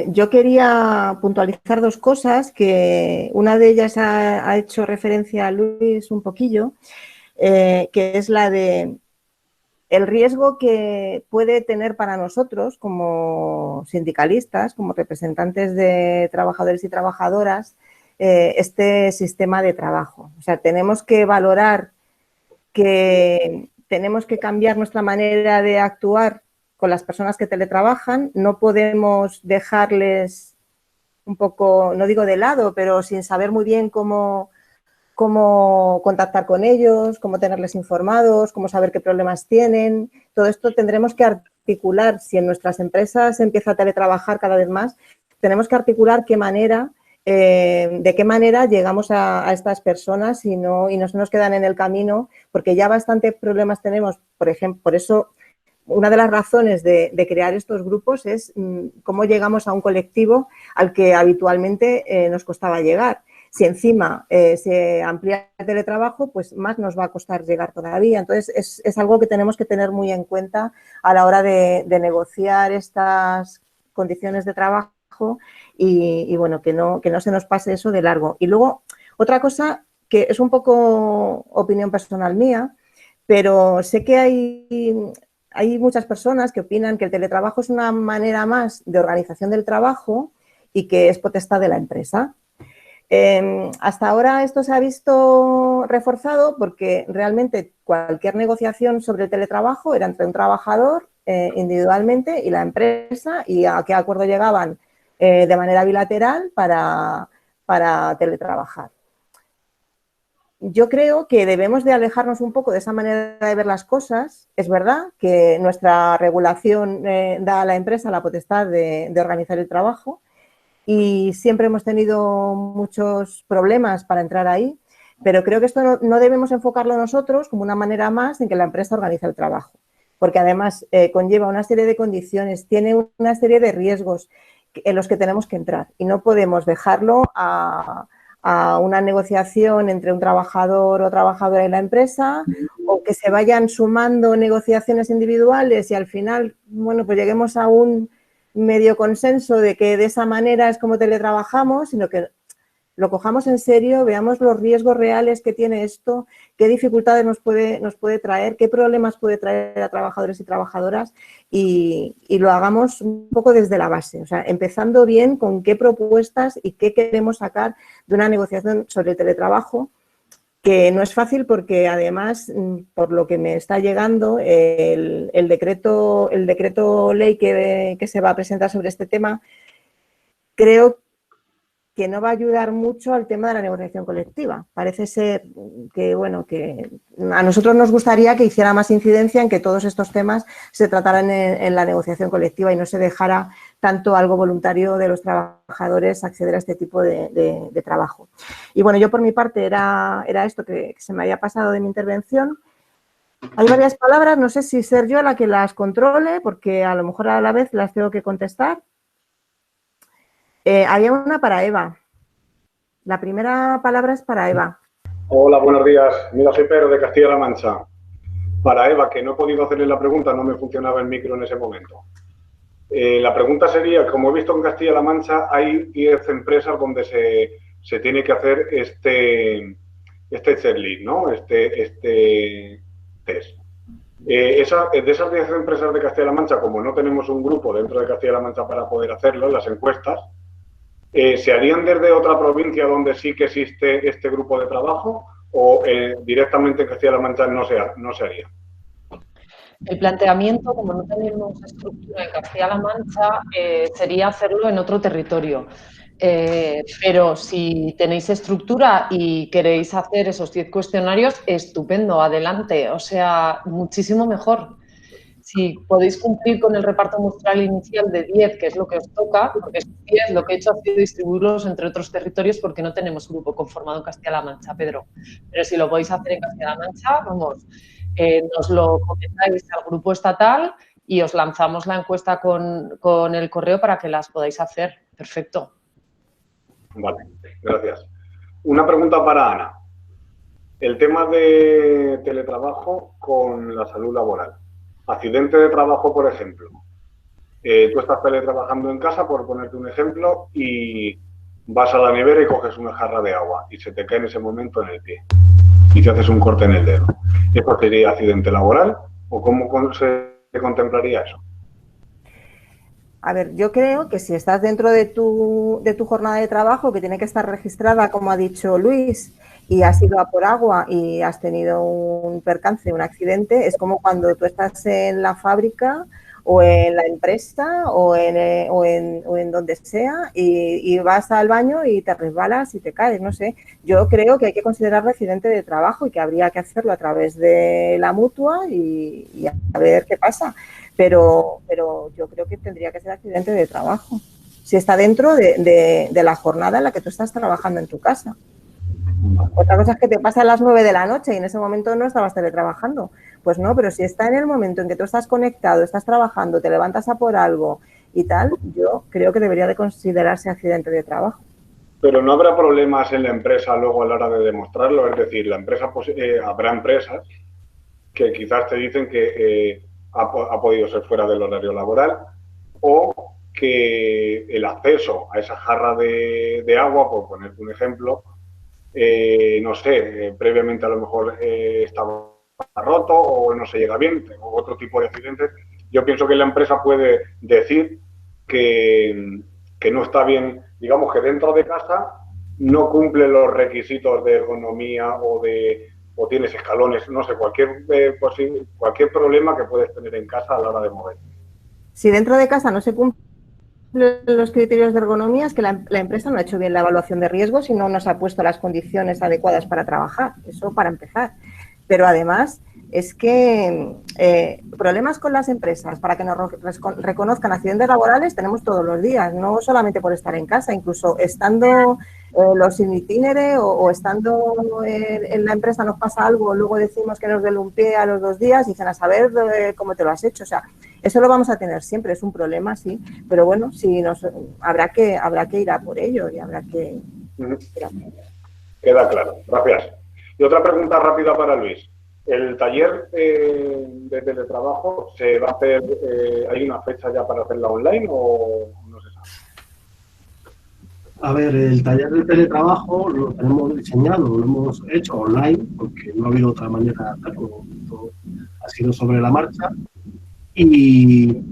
yo quería puntualizar 2 cosas, que una de ellas ha hecho referencia a Luis un poquillo, que es la de el riesgo que puede tener para nosotros como sindicalistas, como representantes de trabajadores y trabajadoras, este sistema de trabajo. O sea, tenemos que valorar que tenemos que cambiar nuestra manera de actuar con las personas que teletrabajan. No podemos dejarles un poco, no digo de lado, pero sin saber muy bien cómo contactar con ellos, cómo tenerles informados, cómo saber qué problemas tienen. Todo esto tendremos que articular. Si en nuestras empresas se empieza a teletrabajar cada vez más, tenemos que articular de qué manera llegamos a estas personas y no se nos quedan en el camino, porque ya bastantes problemas tenemos. Por ejemplo, por eso una de las razones de crear estos grupos es cómo llegamos a un colectivo al que habitualmente nos costaba llegar. Si encima se amplía el teletrabajo, pues más nos va a costar llegar todavía. Entonces, es algo que tenemos que tener muy en cuenta a la hora de negociar estas condiciones de trabajo y bueno, que no se nos pase eso de largo. Y luego, otra cosa que es un poco opinión personal mía, pero sé que hay muchas personas que opinan que el teletrabajo es una manera más de organización del trabajo y que es potestad de la empresa. Hasta ahora esto se ha visto reforzado porque realmente cualquier negociación sobre el teletrabajo era entre un trabajador individualmente y la empresa, y a qué acuerdo llegaban de manera bilateral para teletrabajar. Yo creo que debemos de alejarnos un poco de esa manera de ver las cosas. Es verdad que nuestra regulación da a la empresa la potestad de organizar el trabajo, y siempre hemos tenido muchos problemas para entrar ahí, Pero creo que esto no debemos enfocarlo nosotros como una manera más en que la empresa organiza el trabajo, porque además conlleva una serie de condiciones, tiene una serie de riesgos en los que tenemos que entrar y no podemos dejarlo a una negociación entre un trabajador o trabajadora y la empresa, o que se vayan sumando negociaciones individuales y al final, bueno, pues lleguemos a un medio consenso de que de esa manera es como teletrabajamos, sino que lo cojamos en serio, veamos los riesgos reales que tiene esto, qué dificultades nos puede traer, qué problemas puede traer a trabajadores y trabajadoras y lo hagamos un poco desde la base, o sea, empezando bien con qué propuestas y qué queremos sacar de una negociación sobre el teletrabajo, que no es fácil porque además, por lo que me está llegando, el decreto ley que se va a presentar sobre este tema, creo que no va a ayudar mucho al tema de la negociación colectiva. Parece ser que, bueno, que a nosotros nos gustaría que hiciera más incidencia en que todos estos temas se trataran en la negociación colectiva y no se dejara tanto algo voluntario de los trabajadores acceder a este tipo de trabajo. Y bueno, yo por mi parte era esto que se me había pasado de mi intervención. Hay varias palabras, no sé si ser yo la que las controle, porque a lo mejor a la vez las tengo que contestar. Había una para Eva. La primera palabra es para Eva. Hola, buenos días. Mira, soy Pedro de Castilla-La Mancha. Para Eva, que no he podido hacerle la pregunta, no me funcionaba el micro en ese momento. La pregunta sería, como he visto en Castilla-La Mancha, hay 10 empresas donde se tiene que hacer este checklist, ¿no? Este test. De esas 10 empresas de Castilla-La Mancha, como no tenemos un grupo dentro de Castilla-La Mancha para poder hacerlo, las encuestas, ¿se harían desde otra provincia donde sí que existe este grupo de trabajo o directamente en Castilla-La Mancha no se haría? El planteamiento, como no tenemos estructura en Castilla-La Mancha, sería hacerlo en otro territorio. Pero si tenéis estructura y queréis hacer esos 10 cuestionarios, estupendo, adelante. O sea, muchísimo mejor. Si podéis cumplir con el reparto muestral inicial de 10, que es lo que os toca, porque esos 10 lo que he hecho ha sido distribuirlos entre otros territorios porque no tenemos grupo conformado en Castilla-La Mancha, Pedro. Pero si lo podéis hacer en Castilla-La Mancha, vamos, nos lo comentáis al grupo estatal y os lanzamos la encuesta con el correo para que las podáis hacer. Perfecto. Vale, gracias. Una pregunta para Ana. El tema de teletrabajo con la salud laboral. Accidente de trabajo, por ejemplo. Tú estás teletrabajando en casa, por ponerte un ejemplo, y vas a la nevera y coges una jarra de agua y se te cae en ese momento en el pie y te haces un corte en el dedo. ¿Eso sería accidente laboral o cómo se contemplaría eso? A ver, yo creo que si estás dentro de tu jornada de trabajo, que tiene que estar registrada, como ha dicho Luis, y has ido a por agua y has tenido un percance, un accidente, es como cuando tú estás en la fábrica o en la empresa o en donde sea y vas al baño y te resbalas y te caes, no sé. Yo creo que hay que considerarlo accidente de trabajo y que habría que hacerlo a través de la mutua y a ver qué pasa. Pero yo creo que tendría que ser accidente de trabajo, si está dentro de la jornada en la que tú estás trabajando en tu casa. Otra cosa es que te pasa a las 9 de la noche y en ese momento no estabas teletrabajando. Pues no, pero si está en el momento en que tú estás conectado, estás trabajando, te levantas a por algo y tal, yo creo que debería de considerarse accidente de trabajo. Pero no habrá problemas en la empresa luego a la hora de demostrarlo. Es decir, la empresa habrá empresas que quizás te dicen que ha podido ser fuera del horario laboral o que el acceso a esa jarra de agua, por ponerte un ejemplo, no sé, previamente a lo mejor estaba roto o no se llega bien, o otro tipo de accidentes. Yo pienso que la empresa puede decir que no está bien, digamos que dentro de casa no cumple los requisitos de ergonomía o tienes escalones, no sé, cualquier problema que puedes tener en casa a la hora de mover. Si dentro de casa no se cumplen los criterios de ergonomía, es que la empresa no ha hecho bien la evaluación de riesgos y no nos ha puesto las condiciones adecuadas para trabajar. Eso para empezar. Pero además es que problemas con las empresas para que nos reconozcan accidentes laborales tenemos todos los días, no solamente por estar en casa, incluso estando los in itinere o estando en la empresa nos pasa algo, luego decimos que nos duele un pie a los 2 días y dicen a saber cómo te lo has hecho. O sea, eso lo vamos a tener siempre, es un problema, sí, pero bueno, sí habrá que ir a por ello y habrá que... Queda claro, gracias. Y otra pregunta rápida para Luis. ¿El taller de teletrabajo se va a hacer, hay una fecha ya para hacerla online o no se sabe? A ver, el taller de teletrabajo lo tenemos diseñado, lo hemos hecho online, porque no ha habido otra manera de hacerlo, todo ha sido sobre la marcha. Y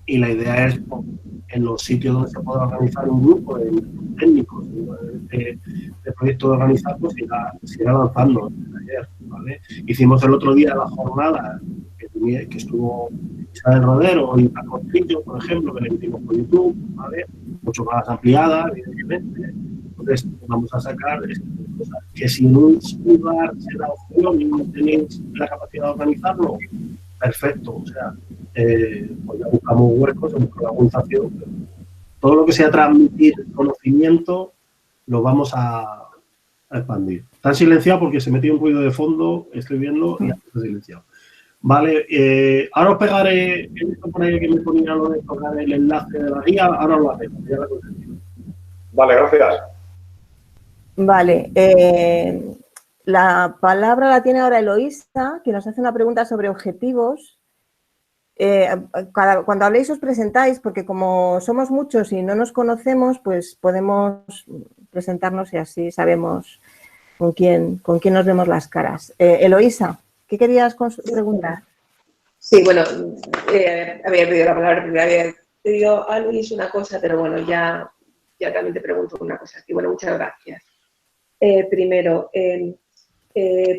la idea es, en los sitios donde se pueda organizar un grupo de técnicos de proyectos de organizar, pues se irá avanzando el taller, ¿vale? Hicimos el otro día la jornada que estuvo Isabel Rodero y Paco Trillo, por ejemplo, que le emitimos por YouTube, ¿vale? Mucho más ampliada, evidentemente. Entonces, vamos a sacar que si en un lugar se da opción y no tenéis la capacidad de organizarlo, perfecto, o sea, pues ya buscamos huecos, buscamos la organización. Todo lo que sea transmitir conocimiento lo vamos a expandir. Está silenciado porque se metió un ruido de fondo, estoy viendo, y está silenciado. Vale, ahora os pegaré, por ahí que me ponía lo de tocar el enlace de la guía, ahora lo hacemos. Ya lo Vale, gracias. Vale, la palabra la tiene ahora Eloísa, que nos hace una pregunta sobre objetivos. Cuando habléis os presentáis, porque como somos muchos y no nos conocemos, pues podemos presentarnos y así sabemos con quién nos vemos las caras. Eloísa, ¿qué querías preguntar? Sí, bueno, había pedido la palabra, pero había pedido a Luis una cosa, pero bueno, ya también te pregunto una cosa. Y bueno, muchas gracias. Primero,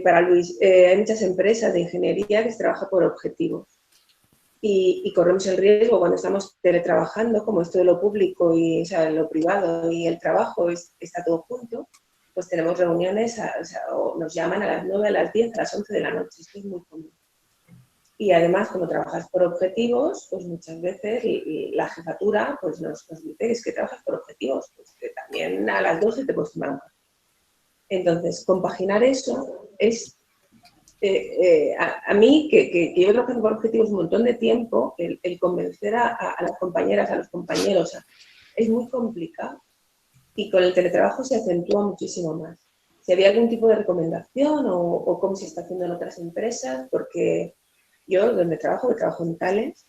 para Luis, hay muchas empresas de ingeniería que se trabaja por objetivos. Y corremos el riesgo cuando estamos teletrabajando, como esto de lo público y lo privado y el trabajo está todo junto, pues tenemos reuniones, o nos llaman a las 9, a las 10, a las 11 de la noche. Esto es muy común. Y además, como trabajas por objetivos, pues muchas veces la jefatura pues nos dice que es que trabajas por objetivos, pues que también a las 12 te puedes tomar un café. Entonces, compaginar eso es... a mí, que yo trabajo por objetivos un montón de tiempo, el convencer a las compañeras, a los compañeros, es muy complicado y con el teletrabajo se acentúa muchísimo más. Si había algún tipo de recomendación o cómo se está haciendo en otras empresas, porque yo donde trabajo, que trabajo en Tales,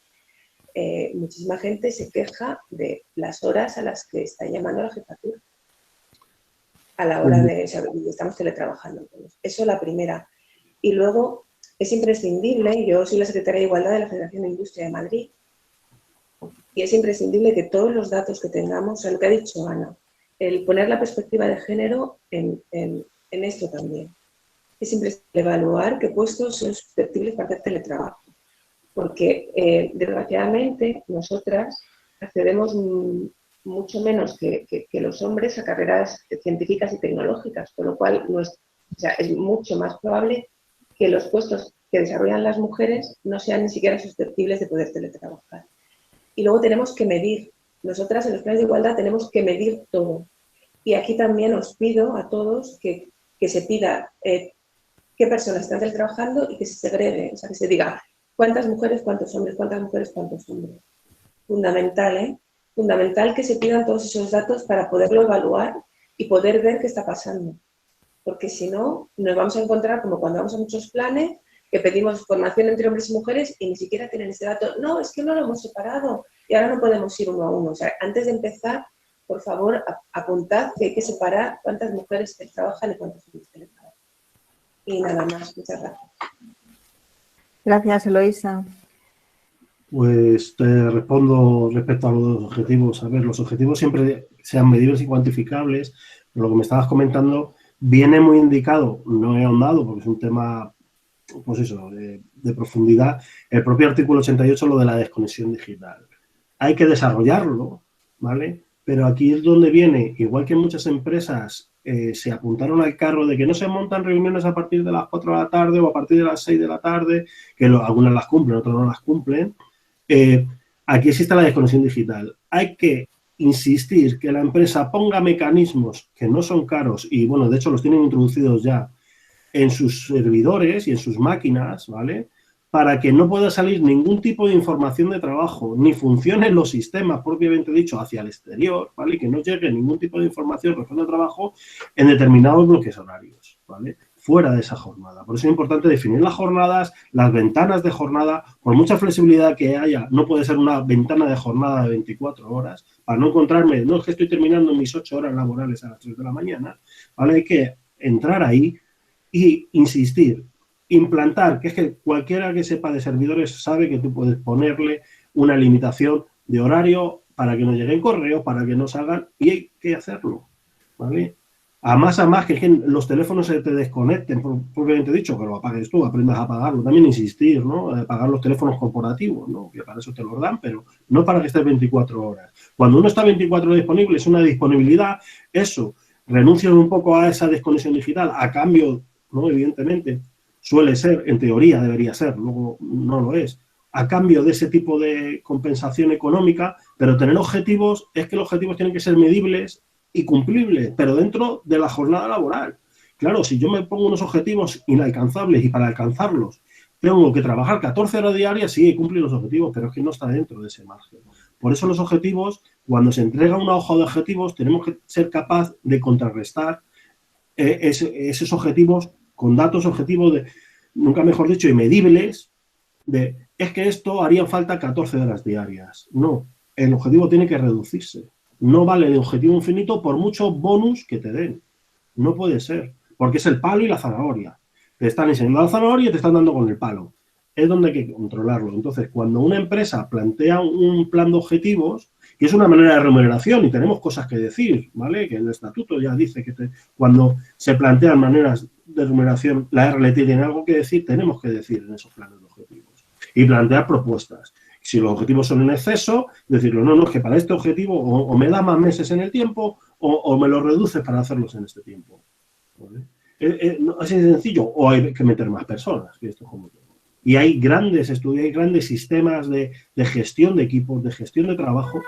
muchísima gente se queja de las horas a las que está llamando a la jefatura a la hora de, estamos teletrabajando. Eso es la primera. Y luego es imprescindible, yo soy la secretaria de Igualdad de la Federación de Industria de Madrid, y es imprescindible que todos los datos que tengamos, o sea, lo que ha dicho Ana, el poner la perspectiva de género en esto también. Es imprescindible evaluar qué puestos son susceptibles para hacer teletrabajo, porque desgraciadamente nosotras accedemos mucho menos que los hombres a carreras científicas y tecnológicas, con lo cual es mucho más probable que los puestos que desarrollan las mujeres no sean ni siquiera susceptibles de poder teletrabajar. Y luego tenemos que medir. Nosotras en los planes de igualdad tenemos que medir todo. Y aquí también os pido a todos que se pida qué personas están teletrabajando y que se segregue, o sea, que se diga cuántas mujeres, cuántos hombres, cuántas mujeres, cuántos hombres. Fundamental, ¿eh? Fundamental que se pidan todos esos datos para poderlo evaluar y poder ver qué está pasando. Porque si no, nos vamos a encontrar como cuando vamos a muchos planes, que pedimos formación entre hombres y mujeres y ni siquiera tienen ese dato. No, es que no lo hemos separado y ahora no podemos ir uno a uno. O sea, antes de empezar, por favor, apuntad que hay que separar cuántas mujeres trabajan y cuántos hombres trabajan. Y nada más. Muchas gracias. Gracias, Eloísa. Pues te respondo respecto a los objetivos. A ver, los objetivos siempre sean medibles y cuantificables, pero lo que me estabas comentando viene muy indicado, no he ahondado porque es un tema, pues eso, de profundidad. El propio artículo 88, lo de la desconexión digital. Hay que desarrollarlo, ¿vale? Pero aquí es donde viene, igual que muchas empresas se apuntaron al carro de que no se montan reuniones a partir de las 4 de la tarde o a partir de las 6 de la tarde, que algunas las cumplen, otras no las cumplen. Aquí existe la desconexión digital. Hay que insistir que la empresa ponga mecanismos que no son caros y, bueno, de hecho los tienen introducidos ya en sus servidores y en sus máquinas, ¿vale? Para que no pueda salir ningún tipo de información de trabajo, ni funcionen los sistemas propiamente dicho hacia el exterior, ¿vale? Que no llegue ningún tipo de información respecto al trabajo en determinados bloques horarios, ¿vale? Fuera de esa jornada. Por eso es importante definir las jornadas, las ventanas de jornada, por mucha flexibilidad que haya, no puede ser una ventana de jornada de 24 horas, para no encontrarme, no es que estoy terminando mis 8 horas laborales a las 3 de la mañana, ¿vale? Hay que entrar ahí y insistir, implantar, que es que cualquiera que sepa de servidores sabe que tú puedes ponerle una limitación de horario para que no lleguen correos, para que no salgan, y hay que hacerlo, ¿vale? A más, que los teléfonos se te desconecten, propiamente dicho, que lo apagues tú, aprendas a apagarlo. También insistir, ¿no? Apagar los teléfonos corporativos, ¿no? Que para eso te los dan, pero no para que estés 24 horas. Cuando uno está 24 horas disponible, es una disponibilidad, eso, renuncian un poco a esa desconexión digital, a cambio, ¿no? Evidentemente, suele ser, en teoría debería ser, luego no lo es, a cambio de ese tipo de compensación económica, pero tener objetivos, es que los objetivos tienen que ser medibles y cumplibles, pero dentro de la jornada laboral. Claro, si yo me pongo unos objetivos inalcanzables y para alcanzarlos tengo que trabajar 14 horas diarias, sí, cumplir los objetivos, pero es que no está dentro de ese margen. Por eso los objetivos, cuando se entrega una hoja de objetivos, tenemos que ser capaz de contrarrestar esos objetivos con datos objetivos, nunca mejor dicho, y medibles, es que esto harían falta 14 horas diarias. No, el objetivo tiene que reducirse. No vale el objetivo infinito por muchos bonus que te den. No puede ser, porque es el palo y la zanahoria. Te están enseñando la zanahoria y te están dando con el palo. Es donde hay que controlarlo. Entonces, cuando una empresa plantea un plan de objetivos, que es una manera de remuneración, y tenemos cosas que decir, ¿vale? Que el estatuto ya dice que cuando se plantean maneras de remuneración, la RLT tiene algo que decir, tenemos que decir en esos planes de objetivos. Y plantear propuestas. Si los objetivos son en exceso, decirlo, no, es que para este objetivo o me da más meses en el tiempo o me lo reduce para hacerlos en este tiempo. ¿Vale? No, así de sencillo, o hay que meter más personas, que esto es como todo. Y hay grandes estudios, hay grandes sistemas de gestión de equipos, de gestión de trabajo,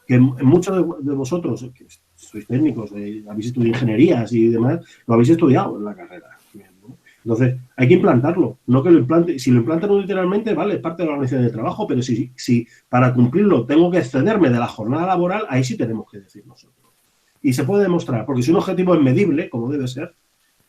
que muchos de vosotros, que sois técnicos, habéis estudiado ingenierías y demás, lo habéis estudiado en la carrera. Entonces, hay que implantarlo, no que lo implante. Si lo implantan literalmente, vale, es parte de la organización de trabajo, pero si para cumplirlo tengo que excederme de la jornada laboral, ahí sí tenemos que decir nosotros. Y se puede demostrar, porque si un objetivo es medible, como debe ser,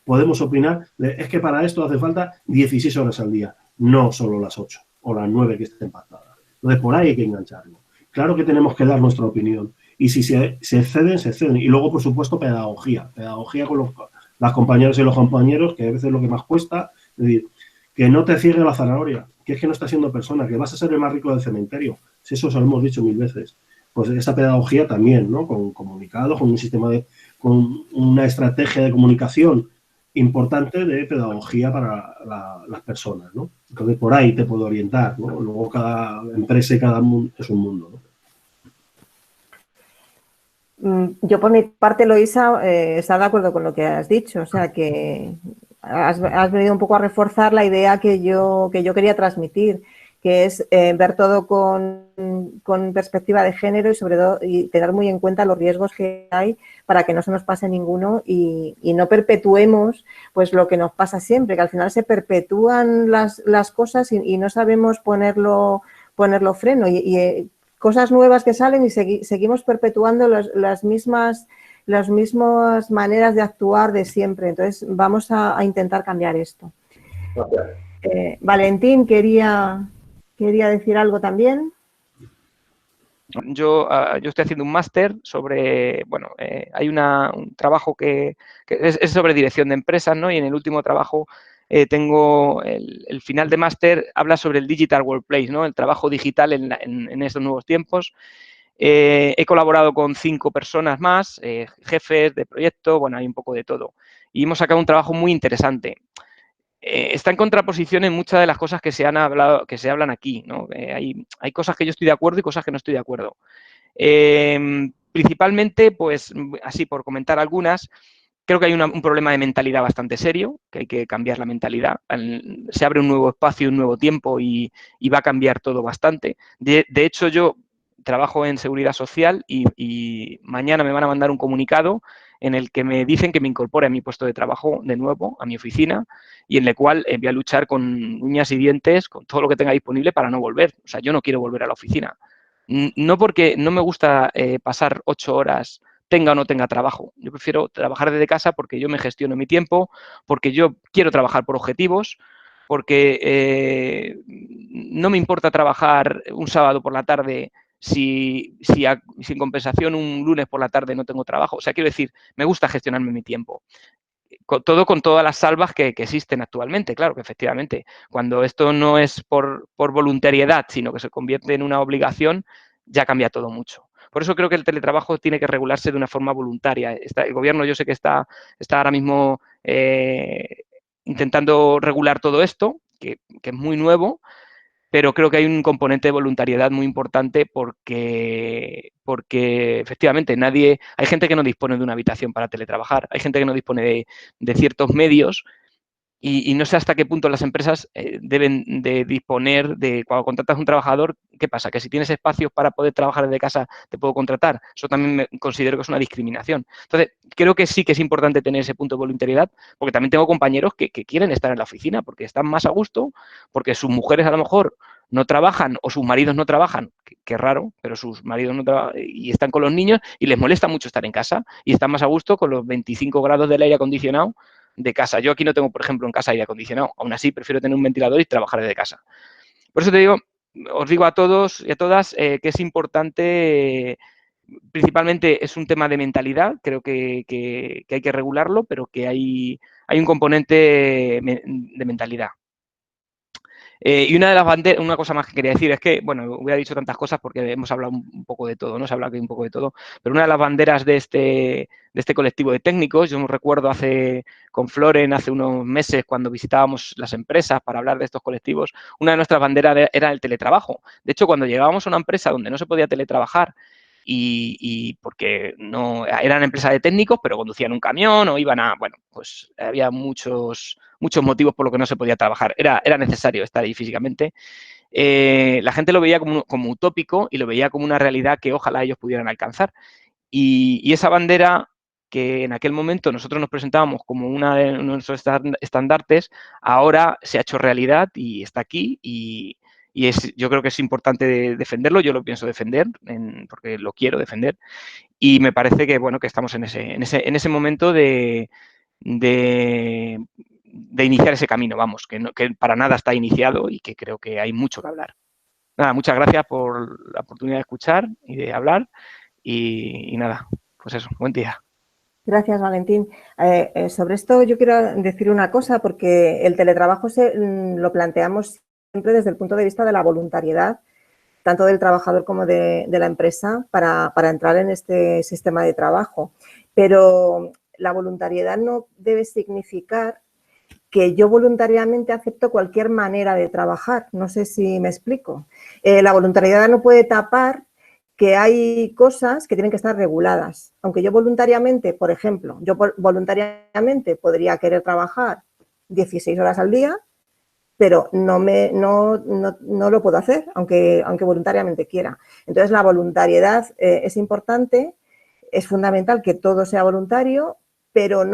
podemos opinar, es que para esto hace falta 16 horas al día, no solo las 8 o las 9 que estén pactadas. Entonces, por ahí hay que engancharlo. Claro que tenemos que dar nuestra opinión. Y si se exceden, se exceden. Y luego, por supuesto, pedagogía. Pedagogía con las compañeras y los compañeros, que a veces es lo que más cuesta. Es decir, que no te cierre la zanahoria, que es que no estás siendo persona, que vas a ser el más rico del cementerio. Si eso se lo hemos dicho 1000 veces. Pues esa pedagogía también, ¿no? Con comunicados, con un sistema con una estrategia de comunicación importante de pedagogía para las personas, ¿no? Entonces, por ahí te puedo orientar, ¿no? Luego cada empresa y cada mundo es un mundo, ¿no? Yo por mi parte, Loisa, está de acuerdo con lo que has dicho, o sea que has venido un poco a reforzar la idea que yo quería transmitir, que es ver todo con perspectiva de género y sobre todo y tener muy en cuenta los riesgos que hay para que no se nos pase ninguno y no perpetuemos pues lo que nos pasa siempre, que al final se perpetúan las cosas y no sabemos ponerlo freno y cosas nuevas que salen y seguimos perpetuando las mismas maneras de actuar de siempre. Entonces, vamos a intentar cambiar esto. Valentín, quería decir algo también. Yo estoy haciendo un máster sobre, bueno, hay un trabajo que es sobre dirección de empresas, ¿no? Y en el último trabajo tengo el final de máster, habla sobre el Digital Workplace, ¿no? El trabajo digital en estos nuevos tiempos. He colaborado con 5 personas más, jefes de proyecto, bueno, hay un poco de todo. Y hemos sacado un trabajo muy interesante. Está en contraposición en muchas de las cosas que se hablan aquí, ¿no? Hay cosas que yo estoy de acuerdo y cosas que no estoy de acuerdo. Principalmente, pues, así por comentar algunas, creo que hay un problema de mentalidad bastante serio, que hay que cambiar la mentalidad. Se abre un nuevo espacio, un nuevo tiempo y va a cambiar todo bastante. De hecho, yo trabajo en seguridad social y mañana me van a mandar un comunicado en el que me dicen que me incorpore a mi puesto de trabajo de nuevo, a mi oficina, y en el cual voy a luchar con uñas y dientes, con todo lo que tenga disponible para no volver. O sea, yo no quiero volver a la oficina. No porque no me gusta pasar 8 horas, tenga o no tenga trabajo. Yo prefiero trabajar desde casa porque yo me gestiono mi tiempo, porque yo quiero trabajar por objetivos, porque no me importa trabajar un sábado por la tarde si en compensación un lunes por la tarde no tengo trabajo. O sea, quiero decir, me gusta gestionarme mi tiempo. Todo con todas las salvas que existen actualmente, claro que efectivamente. Cuando esto no es por voluntariedad, sino que se convierte en una obligación, ya cambia todo mucho. Por eso creo que el teletrabajo tiene que regularse de una forma voluntaria. El gobierno yo sé que está ahora mismo intentando regular todo esto, que es muy nuevo, pero creo que hay un componente de voluntariedad muy importante porque efectivamente hay gente que no dispone de una habitación para teletrabajar, hay gente que no dispone de ciertos medios y no sé hasta qué punto las empresas deben de disponer de, cuando contratas a un trabajador, ¿qué pasa? Que si tienes espacios para poder trabajar desde casa, te puedo contratar. Eso también considero que es una discriminación. Entonces, creo que sí que es importante tener ese punto de voluntariedad, porque también tengo compañeros que quieren estar en la oficina, porque están más a gusto, porque sus mujeres a lo mejor no trabajan o sus maridos no trabajan, que raro, pero sus maridos no trabajan y están con los niños y les molesta mucho estar en casa y están más a gusto con los 25 grados del aire acondicionado de casa. Yo aquí no tengo, por ejemplo, en casa aire acondicionado. Aún así, prefiero tener un ventilador y trabajar desde casa. Por eso te digo, os digo a todos y a todas que es importante, principalmente es un tema de mentalidad, creo que hay que regularlo, pero que hay un componente de mentalidad. Y una de las banderas, una cosa más que quería decir es que, bueno, hubiera dicho tantas cosas porque hemos hablado un poco de todo, ¿no? Se ha hablado aquí un poco de todo, pero una de las banderas de este colectivo de técnicos, yo me recuerdo con Floren hace unos meses cuando visitábamos las empresas para hablar de estos colectivos, una de nuestras banderas era el teletrabajo. De hecho, cuando llegábamos a una empresa donde no se podía teletrabajar, y porque no eran empresas de técnicos, pero conducían un camión o iban bueno, pues había muchos motivos por los que no se podía trabajar. Era necesario estar ahí físicamente. La gente lo veía como utópico y lo veía como una realidad que ojalá ellos pudieran alcanzar. Y esa bandera que en aquel momento nosotros nos presentábamos como uno de nuestros estandartes, ahora se ha hecho realidad y está aquí yo creo que es importante defenderlo, yo lo pienso defender porque lo quiero defender y me parece que, bueno, que estamos en ese momento de iniciar ese camino, vamos, que para nada está iniciado y que creo que hay mucho que hablar. Nada, muchas gracias por la oportunidad de escuchar y de hablar y nada, pues eso, buen día. Gracias, Valentín. Sobre esto yo quiero decir una cosa, porque el teletrabajo lo planteamos siempre desde el punto de vista de la voluntariedad, tanto del trabajador como de la empresa, para entrar en este sistema de trabajo. Pero la voluntariedad no debe significar que yo voluntariamente acepto cualquier manera de trabajar. No sé si me explico. La voluntariedad no puede tapar que hay cosas que tienen que estar reguladas. Aunque yo voluntariamente, por ejemplo, voluntariamente podría querer trabajar 16 horas al día, pero no lo puedo hacer, aunque voluntariamente quiera. Entonces, la voluntariedad es importante, es fundamental que todo sea voluntario, pero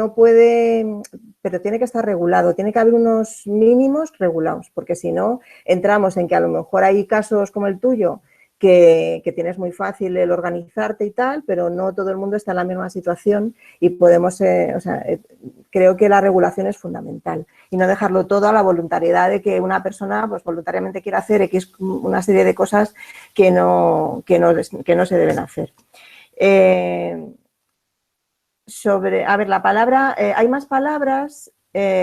tiene que estar regulado, tiene que haber unos mínimos regulados, porque si no, entramos en que a lo mejor hay casos como el tuyo, que tienes muy fácil el organizarte y tal, pero no todo el mundo está en la misma situación y creo que la regulación es fundamental y no dejarlo todo a la voluntariedad de que una persona pues voluntariamente quiera hacer una serie de cosas que no se deben hacer. La palabra, hay más palabras.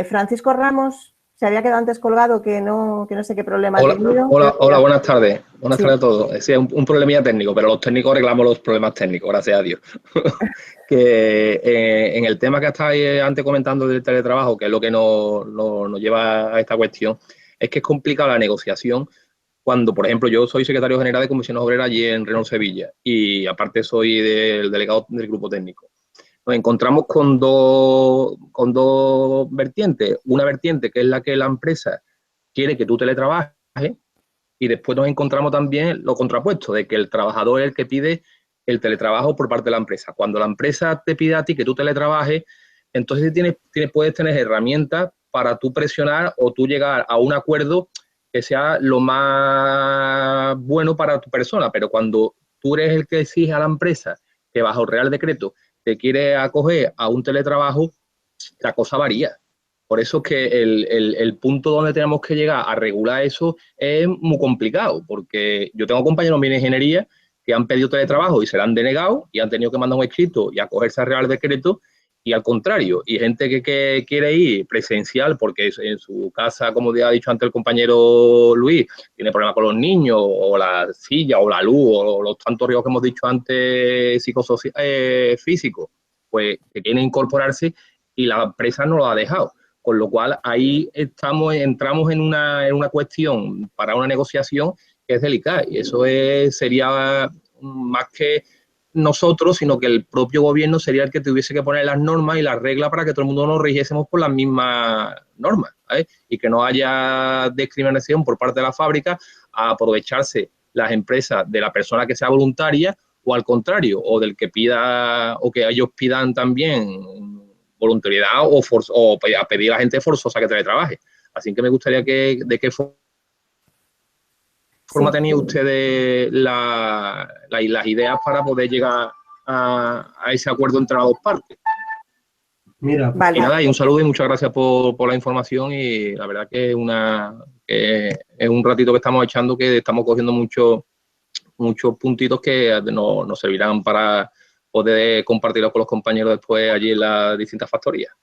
Francisco Ramos se había quedado antes colgado, que no sé qué problema ha tenido. Hola, buenas tardes. Buenas Sí. tardes a todos. Sí, un problemilla técnico, pero los técnicos arreglamos los problemas técnicos, gracias a Dios. Que en el tema que estáis antes comentando del teletrabajo, que es lo que nos lleva a esta cuestión, es que es complicada la negociación cuando, por ejemplo, yo soy secretario general de Comisiones Obreras allí en Renault Sevilla y aparte soy del delegado del grupo técnico. Nos encontramos con dos vertientes. Una vertiente que es la que la empresa quiere que tú teletrabajes, Y después nos encontramos también lo contrapuesto, de que el trabajador es el que pide el teletrabajo por parte de la empresa. Cuando la empresa te pide a ti que tú teletrabajes, entonces puedes tener herramientas para tú presionar o tú llegar a un acuerdo que sea lo más bueno para tu persona. Pero cuando tú eres el que exige a la empresa que bajo Real Decreto te quiere acoger a un teletrabajo, la cosa varía. Por eso es que el punto donde tenemos que llegar a regular eso es muy complicado, porque yo tengo compañeros en ingeniería que han pedido teletrabajo y se lo han denegado y han tenido que mandar un escrito y acogerse al Real Decreto, y al contrario, y gente que quiere ir presencial porque en su casa, como ya ha dicho antes el compañero Luis, tiene problemas con los niños, o la silla, o la luz, o los tantos riesgos que hemos dicho antes físicos, pues que quieren incorporarse y la empresa no lo ha dejado. Con lo cual, ahí entramos en una cuestión para una negociación que es delicada. Y eso sería más que nosotros, sino que el propio gobierno sería el que tuviese que poner las normas y las reglas para que todo el mundo nos rigiésemos por las mismas normas, ¿sabes? Y que no haya discriminación por parte de la fábrica a aprovecharse las empresas de la persona que sea voluntaria, o al contrario, o del que pida, o que ellos pidan también voluntariedad o a pedir a la gente forzosa que teletrabaje. Así que me gustaría de qué forma tenía ustedes las ideas para poder llegar a ese acuerdo entre las dos partes. Mira, Vale. Y nada, y un saludo y muchas gracias por la información, y la verdad que es un ratito que estamos echando, que estamos cogiendo muchos puntitos que nos servirán para poder compartirlo con los compañeros después allí en las distintas factorías.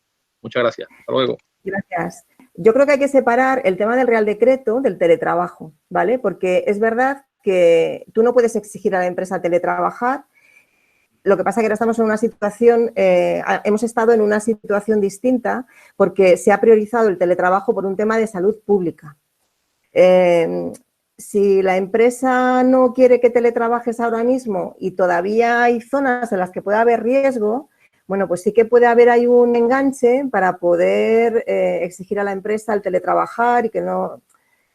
Muchas gracias. Hasta luego. Gracias. Yo creo que hay que separar el tema del Real Decreto del teletrabajo, ¿vale? Porque es verdad que tú no puedes exigir a la empresa teletrabajar. Lo que pasa es que ahora estamos en una situación, hemos estado en una situación distinta porque se ha priorizado el teletrabajo por un tema de salud pública. Si la empresa no quiere que teletrabajes ahora mismo y todavía hay zonas en las que puede haber riesgo, bueno, pues sí que puede haber ahí un enganche para poder exigir a la empresa el teletrabajar, y que no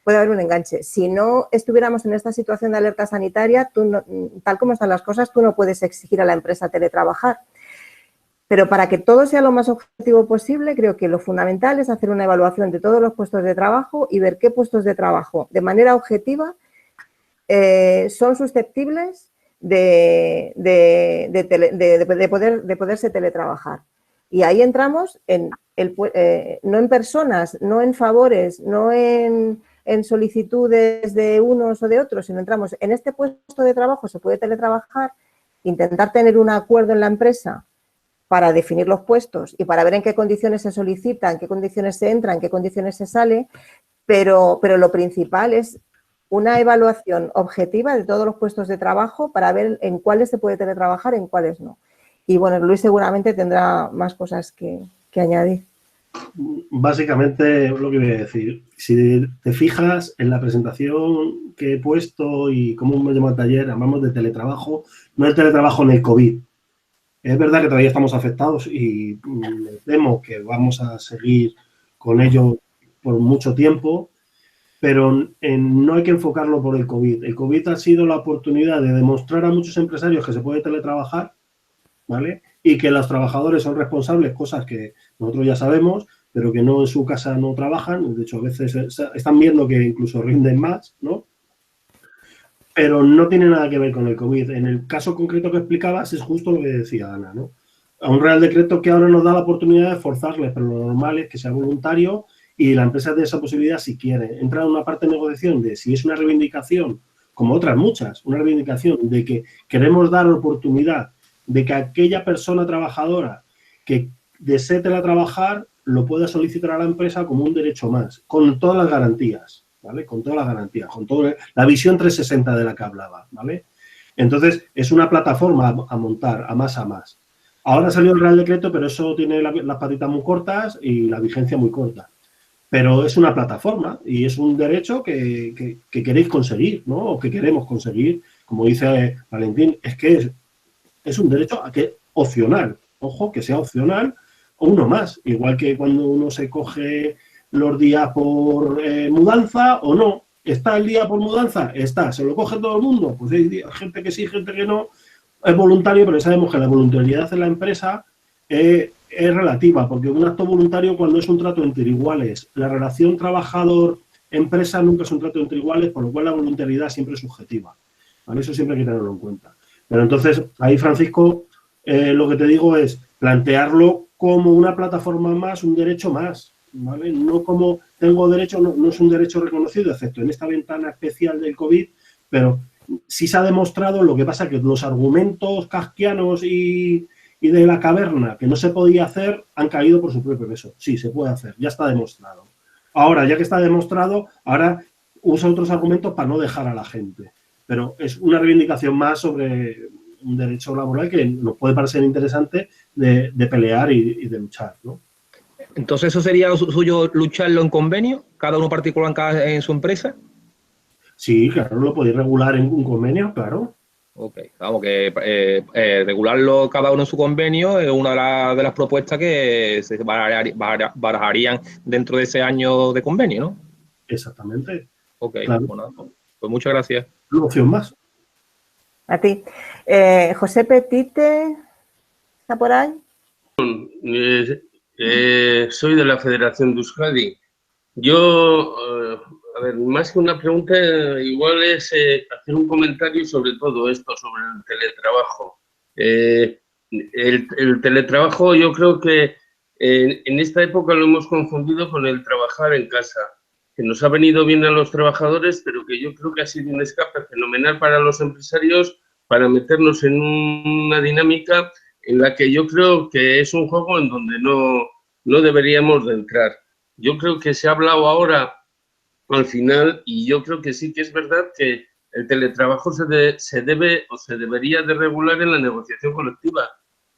puede haber un enganche. Si no estuviéramos en esta situación de alerta sanitaria, tal como están las cosas, tú no puedes exigir a la empresa teletrabajar. Pero para que todo sea lo más objetivo posible, creo que lo fundamental es hacer una evaluación de todos los puestos de trabajo y ver qué puestos de trabajo, de manera objetiva, son susceptibles de poderse teletrabajar. Y ahí entramos no en personas, no en favores, no en solicitudes de unos o de otros, sino entramos en este puesto de trabajo, se puede teletrabajar, intentar tener un acuerdo en la empresa para definir los puestos y para ver en qué condiciones se solicita, en qué condiciones se entra, en qué condiciones se sale, pero lo principal es una evaluación objetiva de todos los puestos de trabajo para ver en cuáles se puede teletrabajar, en cuáles no. Y bueno, Luis seguramente tendrá más cosas que añadir. Básicamente, lo que voy a decir, si te fijas en la presentación que he puesto y cómo me llamo al taller, hablamos de teletrabajo, no el teletrabajo en el COVID. Es verdad que todavía estamos afectados y me temo que vamos a seguir con ello por mucho tiempo, pero no hay que enfocarlo por el COVID. El COVID ha sido la oportunidad de demostrar a muchos empresarios que se puede teletrabajar, ¿vale? Y que los trabajadores son responsables, cosas que nosotros ya sabemos, pero que no en su casa no trabajan. De hecho, a veces están viendo que incluso rinden más, ¿no? Pero no tiene nada que ver con el COVID. En el caso concreto que explicabas es justo lo que decía Ana, ¿no? A un Real Decreto que ahora nos da la oportunidad de forzarles, pero lo normal es que sea voluntario y la empresa tiene esa posibilidad si quiere. Entra en una parte de negociación de si es una reivindicación, como otras muchas, una reivindicación de que queremos dar oportunidad de que aquella persona trabajadora que desee teletrabajar lo pueda solicitar a la empresa como un derecho más, con todas las garantías, ¿vale? Con todas las garantías, con toda la visión 360 de la que hablaba, ¿vale? Entonces, es una plataforma a montar, a más. Ahora salió el Real Decreto, pero eso tiene las patitas muy cortas y la vigencia muy corta. Pero es una plataforma y es un derecho que queréis conseguir, ¿no? O que queremos conseguir. Como dice Valentín, es que es un derecho a que opcional. Ojo, que sea opcional o uno más. Igual que cuando uno se coge los días por mudanza o no. ¿Está el día por mudanza? Está. ¿Se lo coge todo el mundo? Pues hay gente que sí, gente que no. Es voluntario, pero sabemos que la voluntariedad en la empresa es relativa, porque un acto voluntario cuando es un trato entre iguales. La relación trabajador-empresa nunca es un trato entre iguales, por lo cual la voluntariedad siempre es subjetiva. ¿Vale? Eso siempre hay que tenerlo en cuenta. Pero entonces, ahí, Francisco, lo que te digo es plantearlo como una plataforma más, un derecho más, ¿vale? No como tengo derecho, no es un derecho reconocido, excepto en esta ventana especial del COVID, pero sí se ha demostrado, lo que pasa que los argumentos kafkianos y de la caverna que no se podía hacer han caído por su propio peso. Sí, se puede hacer, ya está demostrado. Ahora, ya que está demostrado, ahora usa otros argumentos para no dejar a la gente. Pero es una reivindicación más sobre un derecho laboral que nos puede parecer interesante de pelear y de luchar, ¿no? Entonces, ¿eso sería suyo lucharlo en convenio? ¿Cada uno particular en su empresa? Sí, claro, lo podéis regular en un convenio, claro. Ok, vamos, que regularlo cada uno en su convenio es una de las propuestas que se barajarían dentro de ese año de convenio, ¿no? Exactamente. Ok, claro. Bueno, pues muchas gracias. Una opción más. A ti. José Petite, ¿está por ahí? Soy de la Federación de Euskadi. Yo, a ver, más que una pregunta, igual es hacer un comentario sobre todo esto, sobre el teletrabajo. El teletrabajo yo creo que en esta época lo hemos confundido con el trabajar en casa, que nos ha venido bien a los trabajadores, pero que yo creo que ha sido un escape fenomenal para los empresarios para meternos en una dinámica en la que yo creo que es un juego en donde no deberíamos de entrar. Yo creo que se ha hablado ahora al final y yo creo que sí que es verdad que el teletrabajo se debe o se debería de regular en la negociación colectiva,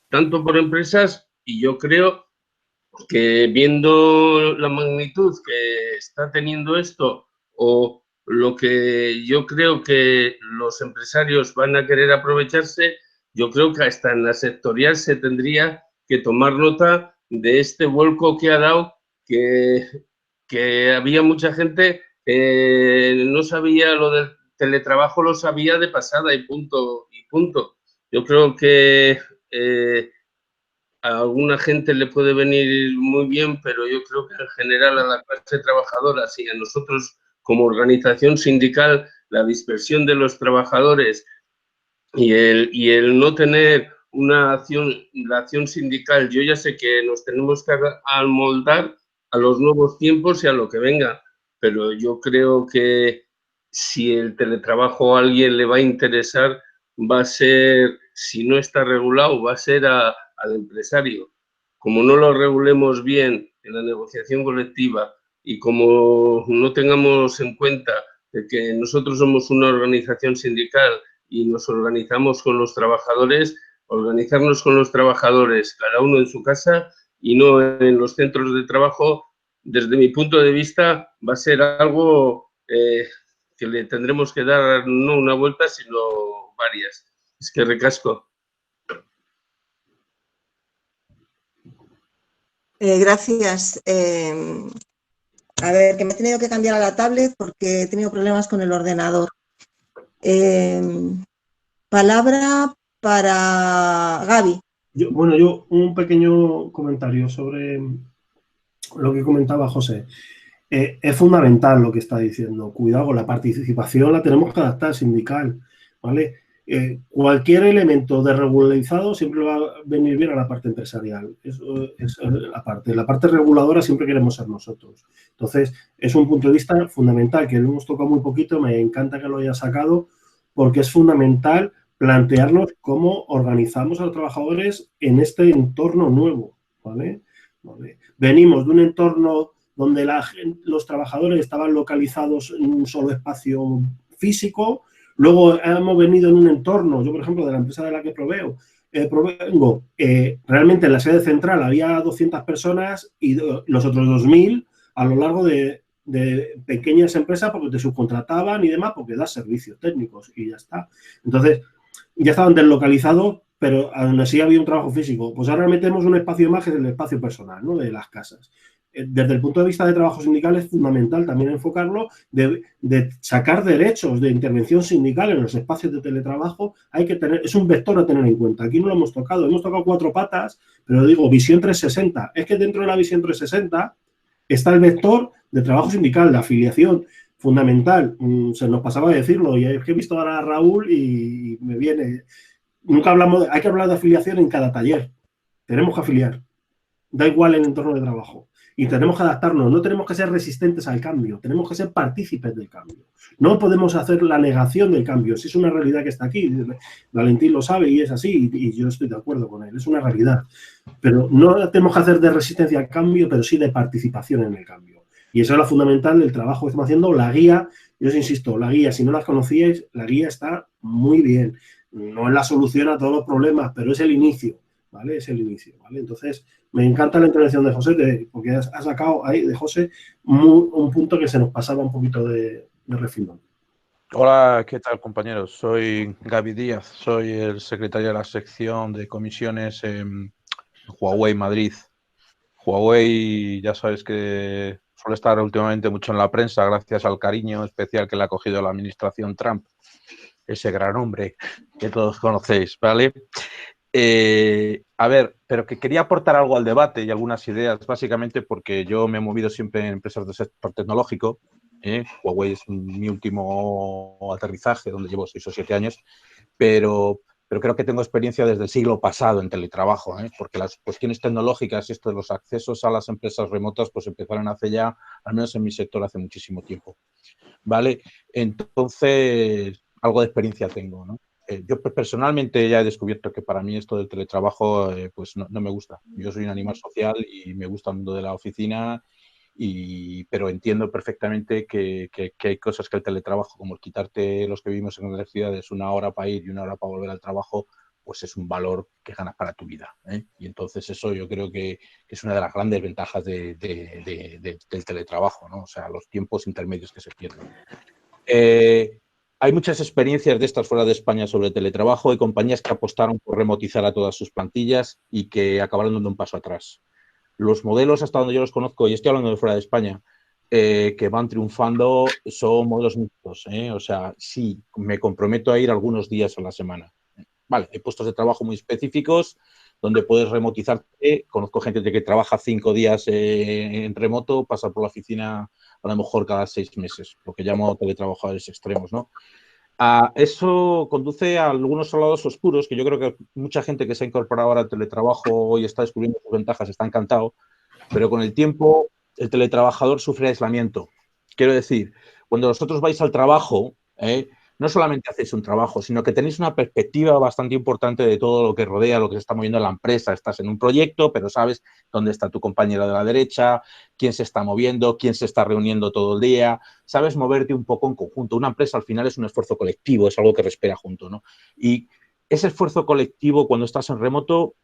tanto por empresas, y yo creo que viendo la magnitud que está teniendo esto o lo que yo creo que los empresarios van a querer aprovecharse, yo creo que hasta en la sectorial se tendría que tomar nota de este vuelco que ha dado, que había mucha gente que no sabía lo del teletrabajo, lo sabía de pasada y punto. Yo creo que a alguna gente le puede venir muy bien, pero yo creo que en general a la clase trabajadora, sí, a nosotros como organización sindical, la dispersión de los trabajadores y el no tener la acción sindical, yo ya sé que nos tenemos que amoldar a los nuevos tiempos y a lo que venga, pero yo creo que si el teletrabajo a alguien le va a interesar, va a ser, si no está regulado, va a ser al empresario. Como no lo regulemos bien en la negociación colectiva y como no tengamos en cuenta de que nosotros somos una organización sindical y nos organizamos con los trabajadores, organizarnos con los trabajadores, cada uno en su casa y no en los centros de trabajo, desde mi punto de vista, va a ser algo que le tendremos que dar no una vuelta, sino varias. Es que recasco. Gracias. A ver, que me he tenido que cambiar a la tablet porque he tenido problemas con el ordenador. Palabra para Gaby. Yo un pequeño comentario sobre lo que comentaba José. Es fundamental lo que está diciendo. Cuidado, la participación la tenemos que adaptar sindical, ¿vale? Cualquier elemento desregularizado siempre va a venir bien a la parte empresarial. Eso es la parte reguladora siempre queremos ser nosotros. Entonces, es un punto de vista fundamental que lo hemos tocado muy poquito, me encanta que lo haya sacado, porque es fundamental plantearnos cómo organizamos a los trabajadores en este entorno nuevo, ¿vale? Venimos de un entorno donde los trabajadores estaban localizados en un solo espacio físico. Luego hemos venido en un entorno, yo por ejemplo, de la empresa de la que provengo, realmente en la sede central había 200 personas y los otros 2.000 a lo largo de pequeñas empresas porque te subcontrataban y demás porque das servicios técnicos y ya está. Entonces, ya estaban deslocalizados, pero aún así había un trabajo físico. Pues ahora metemos un espacio más que es el espacio personal, ¿no? De las casas. desde el punto de vista de trabajo sindical es fundamental también enfocarlo, de sacar derechos de intervención sindical en los espacios de teletrabajo, es un vector a tener en cuenta. Aquí no lo hemos tocado 4 patas, pero digo, visión 360. Es que dentro de la visión 360 está el vector de trabajo sindical, de afiliación, fundamental. Se nos pasaba a decirlo, y es que he visto ahora a Raúl y me viene... Nunca hablamos, hay que hablar de afiliación en cada taller. Tenemos que afiliar. Da igual el entorno de trabajo. Y tenemos que adaptarnos. No tenemos que ser resistentes al cambio. Tenemos que ser partícipes del cambio. No podemos hacer la negación del cambio. Si es una realidad que está aquí. Valentín lo sabe y es así. Y yo estoy de acuerdo con él. Es una realidad. Pero no tenemos que hacer de resistencia al cambio, pero sí de participación en el cambio. Y eso es lo fundamental del trabajo que estamos haciendo. La guía, yo os insisto, la guía, si no la conocíais, la guía está muy bien. No es la solución a todos los problemas, pero es el inicio, ¿vale? Es el inicio, ¿vale? Entonces, me encanta la intervención de José, porque has sacado ahí de José un punto que se nos pasaba un poquito de refilón. Hola, ¿qué tal, compañeros? Soy Gaby Díaz, soy el secretario de la sección de comisiones en Huawei Madrid. Huawei, ya sabes que suele estar últimamente mucho en la prensa gracias al cariño especial que le ha cogido la administración Trump. Ese gran hombre que todos conocéis, ¿vale? A ver, pero que quería aportar algo al debate y algunas ideas, básicamente porque yo me he movido siempre en empresas del sector tecnológico. Huawei es mi último aterrizaje, donde llevo 6 o 7 años, pero creo que tengo experiencia desde el siglo pasado en teletrabajo, porque las cuestiones tecnológicas y esto de los accesos a las empresas remotas pues empezaron hace ya, al menos en mi sector, hace muchísimo tiempo, ¿vale? Entonces, algo de experiencia tengo, ¿no? Yo personalmente ya he descubierto que para mí esto del teletrabajo pues no me gusta. Yo soy un animal social y me gusta el mundo de la oficina, pero entiendo perfectamente que hay cosas que el teletrabajo, como el quitarte los que vivimos en las ciudades 1 hora para ir y 1 hora para volver al trabajo, pues es un valor que ganas para tu vida, Y entonces eso yo creo que es una de las grandes ventajas del teletrabajo, ¿no? O sea, los tiempos intermedios que se pierden. Hay muchas experiencias de estas fuera de España sobre teletrabajo. Hay compañías que apostaron por remotizar a todas sus plantillas y que acabaron dando un paso atrás. Los modelos, hasta donde yo los conozco, y estoy hablando de fuera de España, que van triunfando son modelos mixtos. O sea, sí, me comprometo a ir algunos días a la semana. Vale, hay puestos de trabajo muy específicos donde puedes remotizarte. Conozco gente que trabaja 5 días en remoto, pasa por la oficina a lo mejor cada 6 meses, lo que llamo teletrabajadores extremos, ¿no? Eso conduce a algunos lados oscuros, que yo creo que mucha gente que se ha incorporado ahora al teletrabajo y está descubriendo sus ventajas está encantado, pero con el tiempo el teletrabajador sufre aislamiento. Quiero decir, cuando vosotros vais al trabajo, no solamente hacéis un trabajo, sino que tenéis una perspectiva bastante importante de todo lo que rodea, lo que se está moviendo en la empresa. Estás en un proyecto, pero sabes dónde está tu compañero de la derecha, quién se está moviendo, quién se está reuniendo todo el día. Sabes moverte un poco en conjunto. Una empresa al final es un esfuerzo colectivo, es algo que respira junto, ¿no? Y ese esfuerzo colectivo cuando estás en remoto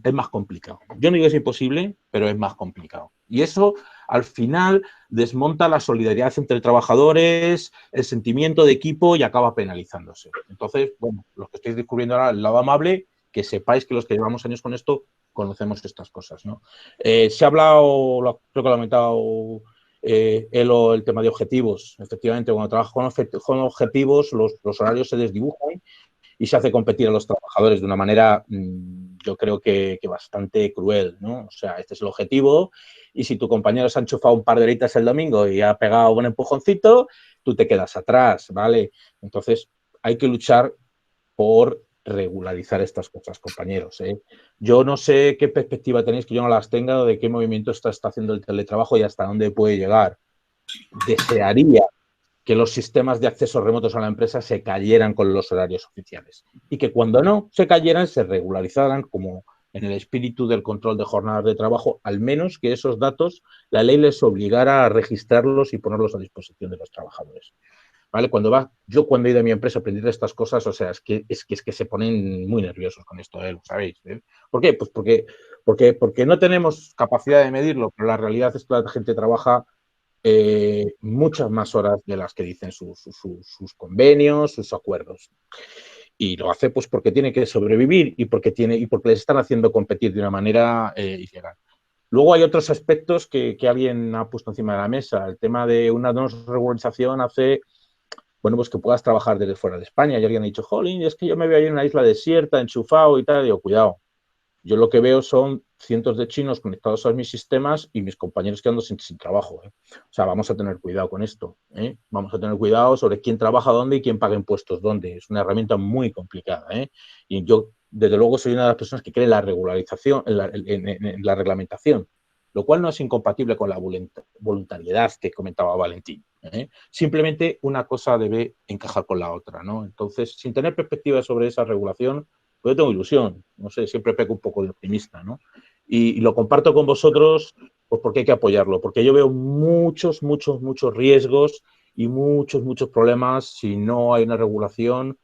es más complicado. Yo no digo que es imposible, pero es más complicado. Y eso, al final, desmonta la solidaridad entre trabajadores, el sentimiento de equipo y acaba penalizándose. Entonces, bueno, los que estáis descubriendo ahora el lado amable, que sepáis que los que llevamos años con esto conocemos estas cosas, ¿no? Se ha hablado, creo que lo ha comentado Elo, el tema de objetivos. Efectivamente, cuando trabajas con objetivos, los horarios se desdibujan y se hace competir a los trabajadores de una manera, yo creo que bastante cruel, ¿no? O sea, este es el objetivo y si tu compañero se ha enchufado un par de horitas el domingo y ha pegado un empujoncito, tú te quedas atrás, ¿vale? Entonces, hay que luchar por regularizar estas cosas, compañeros, Yo no sé qué perspectiva tenéis, que yo no las tenga, de qué movimiento está haciendo el teletrabajo y hasta dónde puede llegar. Desearía que los sistemas de acceso remotos a la empresa se cayeran con los horarios oficiales y que cuando no se cayeran se regularizaran como en el espíritu del control de jornadas de trabajo, al menos que esos datos la ley les obligara a registrarlos y ponerlos a disposición de los trabajadores. ¿Vale? Yo cuando he ido a mi empresa a aprender estas cosas, o sea, es que se ponen muy nerviosos con esto, lo sabéis. ¿Por qué? Pues porque no tenemos capacidad de medirlo, pero la realidad es que la gente trabaja muchas más horas de las que dicen sus convenios, sus acuerdos. Y lo hace pues porque tiene que sobrevivir y porque les están haciendo competir de una manera ilegal. Luego hay otros aspectos que alguien ha puesto encima de la mesa. El tema de una no regularización hace, bueno, pues que puedas trabajar desde fuera de España. Y alguien ha dicho, jolín, es que yo me veo ahí en una isla desierta, enchufado y tal. Y digo, cuidado. Yo lo que veo son cientos de chinos conectados a mis sistemas y mis compañeros quedando sin trabajo. O sea, vamos a tener cuidado con esto. Vamos a tener cuidado sobre quién trabaja dónde y quién paga impuestos dónde. Es una herramienta muy complicada. Y yo, desde luego, soy una de las personas que cree en la regularización, en la reglamentación, lo cual no es incompatible con la voluntariedad que comentaba Valentín. Simplemente una cosa debe encajar con la otra, ¿no? Entonces, sin tener perspectiva sobre esa regulación, pues yo tengo ilusión, no sé, siempre peco un poco de optimista, ¿no? Y lo comparto con vosotros pues porque hay que apoyarlo, porque yo veo muchos riesgos y muchos problemas si no hay una regulación,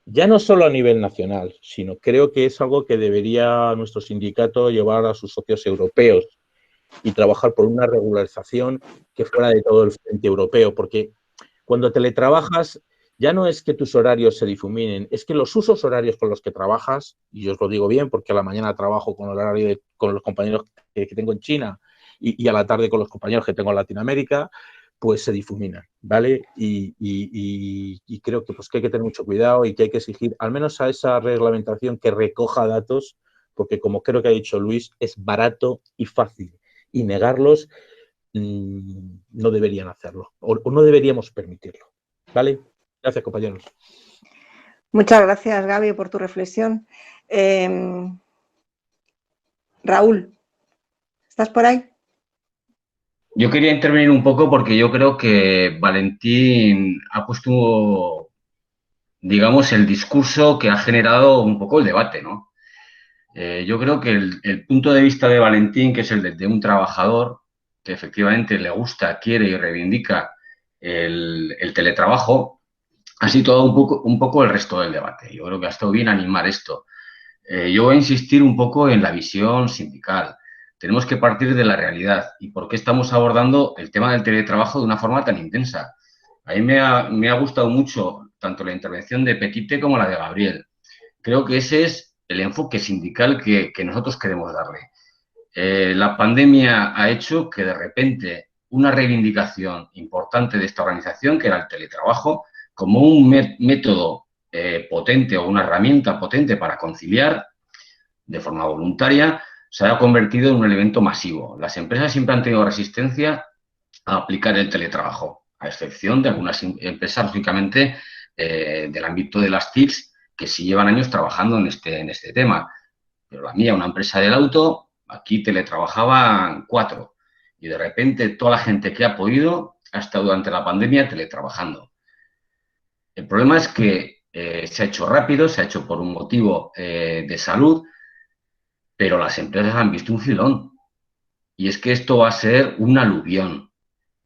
ya no solo a nivel nacional, sino creo que es algo que debería nuestro sindicato llevar a sus socios europeos y trabajar por una regularización que fuera de todo el frente europeo, porque cuando teletrabajas ya no es que tus horarios se difuminen, es que los usos horarios con los que trabajas, y yo os lo digo bien porque a la mañana trabajo con el horario con los compañeros que tengo en China y a la tarde con los compañeros que tengo en Latinoamérica, pues se difuminan, ¿vale? Y creo que, pues, que hay que tener mucho cuidado y que hay que exigir, al menos a esa reglamentación, que recoja datos, porque como creo que ha dicho Luis, es barato y fácil, y negarlos no deberían hacerlo, o no deberíamos permitirlo, ¿vale? Gracias, compañeros. Muchas gracias, Gaby, por tu reflexión. Raúl, ¿estás por ahí? Yo quería intervenir un poco porque yo creo que Valentín ha puesto, digamos, el discurso que ha generado un poco el debate, ¿no? Yo creo que el punto de vista de Valentín, que es el de un trabajador que efectivamente le gusta, quiere y reivindica el teletrabajo, ha situado un poco el resto del debate. Yo creo que ha estado bien animar esto. Yo voy a insistir un poco en la visión sindical. Tenemos que partir de la realidad y por qué estamos abordando el tema del teletrabajo de una forma tan intensa. A mí me ha gustado mucho tanto la intervención de Petite como la de Gabriel. Creo que ese es el enfoque sindical que nosotros queremos darle. La pandemia ha hecho que de repente una reivindicación importante de esta organización, que era el teletrabajo, como un método potente o una herramienta potente para conciliar de forma voluntaria, se ha convertido en un elemento masivo. Las empresas siempre han tenido resistencia a aplicar el teletrabajo, a excepción de algunas empresas, lógicamente, del ámbito de las TICs, que sí llevan años trabajando en este tema. Pero la mía, una empresa del auto, aquí teletrabajaban 4. Y de repente toda la gente que ha podido ha estado durante la pandemia teletrabajando. El problema es que se ha hecho rápido, se ha hecho por un motivo de salud, pero las empresas han visto un filón. Y es que esto va a ser un aluvión.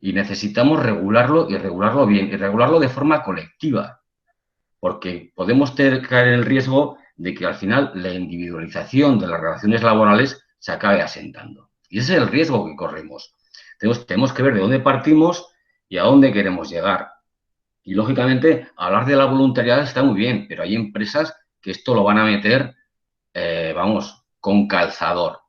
Y necesitamos regularlo y regularlo bien, y regularlo de forma colectiva. Porque podemos caer en el riesgo de que al final la individualización de las relaciones laborales se acabe asentando. Y ese es el riesgo que corremos. Tenemos que ver de dónde partimos y a dónde queremos llegar. Y, lógicamente, hablar de la voluntariedad está muy bien, pero hay empresas que esto lo van a meter, con calzador.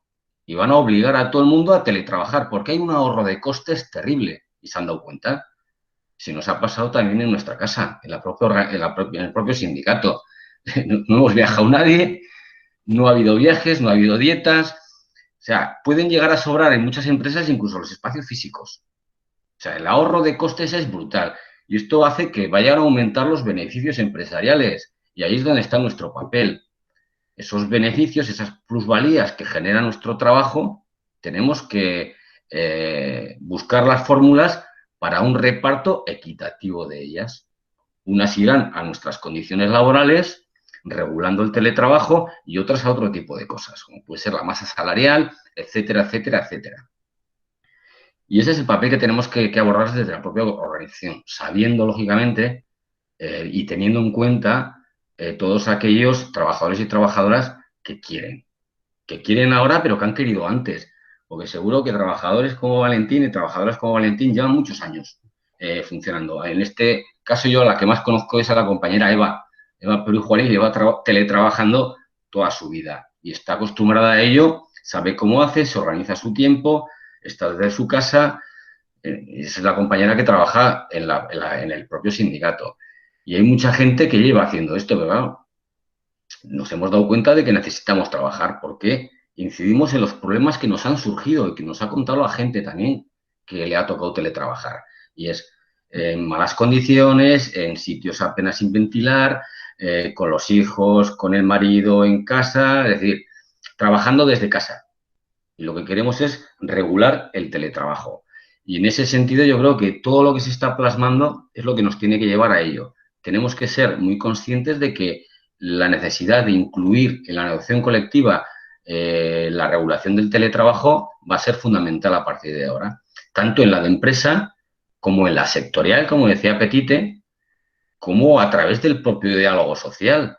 Y van a obligar a todo el mundo a teletrabajar, porque hay un ahorro de costes terrible. ¿Y se han dado cuenta? Se nos ha pasado también en nuestra casa, en el propio sindicato. No hemos viajado nadie, no ha habido viajes, no ha habido dietas. O sea, pueden llegar a sobrar en muchas empresas incluso los espacios físicos. O sea, el ahorro de costes es brutal. Y esto hace que vayan a aumentar los beneficios empresariales. Y ahí es donde está nuestro papel. Esos beneficios, esas plusvalías que genera nuestro trabajo, tenemos que buscar las fórmulas para un reparto equitativo de ellas. Unas irán a nuestras condiciones laborales, regulando el teletrabajo, y otras a otro tipo de cosas, como puede ser la masa salarial, etcétera, etcétera, etcétera. Y ese es el papel que tenemos que abordar desde la propia organización, sabiendo, lógicamente, y teniendo en cuenta todos aquellos trabajadores y trabajadoras que quieren ahora, pero que han querido antes. Porque seguro que trabajadores como Valentín y trabajadoras como Valentín llevan muchos años funcionando. En este caso, yo la que más conozco es a la compañera Eva Perú Juárez, lleva teletrabajando toda su vida y está acostumbrada a ello sabe cómo hace, se organiza su tiempo, está desde su casa. Esa es la compañera que trabaja en el propio sindicato. Y hay mucha gente que lleva haciendo esto, pero claro, nos hemos dado cuenta de que necesitamos trabajar porque incidimos en los problemas que nos han surgido y que nos ha contado la gente también que le ha tocado teletrabajar. Y es en malas condiciones, en sitios apenas sin ventilar, con los hijos, con el marido en casa, es decir, trabajando desde casa. Y lo que queremos es regular el teletrabajo. Y en ese sentido yo creo que todo lo que se está plasmando es lo que nos tiene que llevar a ello. Tenemos que ser muy conscientes de que la necesidad de incluir en la negociación colectiva la regulación del teletrabajo va a ser fundamental a partir de ahora, tanto en la de empresa como en la sectorial, como decía Petite, como a través del propio diálogo social,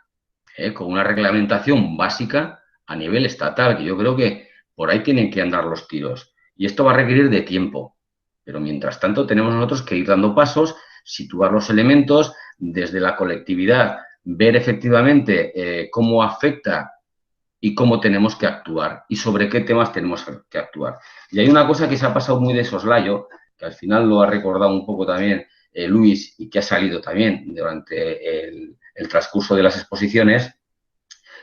con una reglamentación básica a nivel estatal, que yo creo que por ahí tienen que andar los tiros. Y esto va a requerir de tiempo. Pero mientras tanto tenemos nosotros que ir dando pasos, situar los elementos desde la colectividad, ver efectivamente cómo afecta y cómo tenemos que actuar y sobre qué temas tenemos que actuar. Y hay una cosa que se ha pasado muy de soslayo, que al final lo ha recordado un poco también Luis y que ha salido también durante el transcurso de las exposiciones,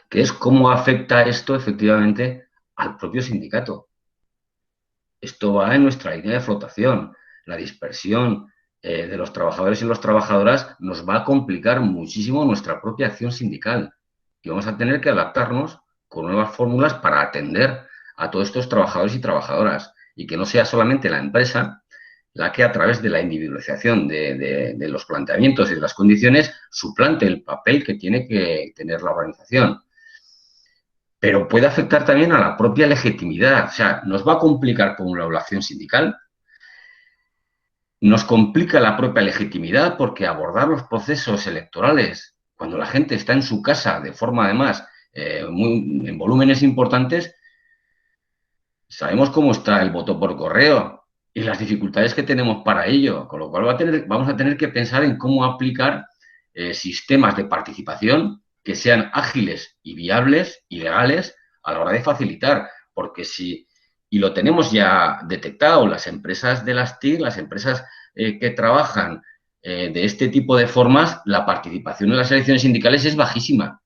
que es cómo afecta esto efectivamente al propio sindicato. Esto va en nuestra línea de flotación. La dispersión de los trabajadores y las trabajadoras nos va a complicar muchísimo nuestra propia acción sindical y vamos a tener que adaptarnos con nuevas fórmulas para atender a todos estos trabajadores y trabajadoras y que no sea solamente la empresa la que a través de la individualización de los planteamientos y de las condiciones suplante el papel que tiene que tener la organización. Pero puede afectar también a la propia legitimidad. O sea, nos va a complicar por una evaluación sindical, nos complica la propia legitimidad porque abordar los procesos electorales cuando la gente está en su casa de forma además en volúmenes importantes, sabemos cómo está el voto por correo y las dificultades que tenemos para ello, con lo cual vamos a tener que pensar en cómo aplicar sistemas de participación que sean ágiles y viables y legales a la hora de facilitar, porque y lo tenemos ya detectado, las empresas de las TIC, las empresas que trabajan de este tipo de formas, la participación en las elecciones sindicales es bajísima.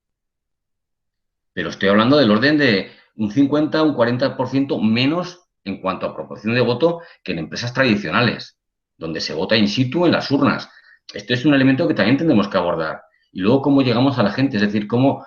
Pero estoy hablando del orden de un 50, un 40% menos en cuanto a proporción de voto que en empresas tradicionales, donde se vota in situ en las urnas. Esto es un elemento que también tendremos que abordar. Y luego, cómo llegamos a la gente, es decir, cómo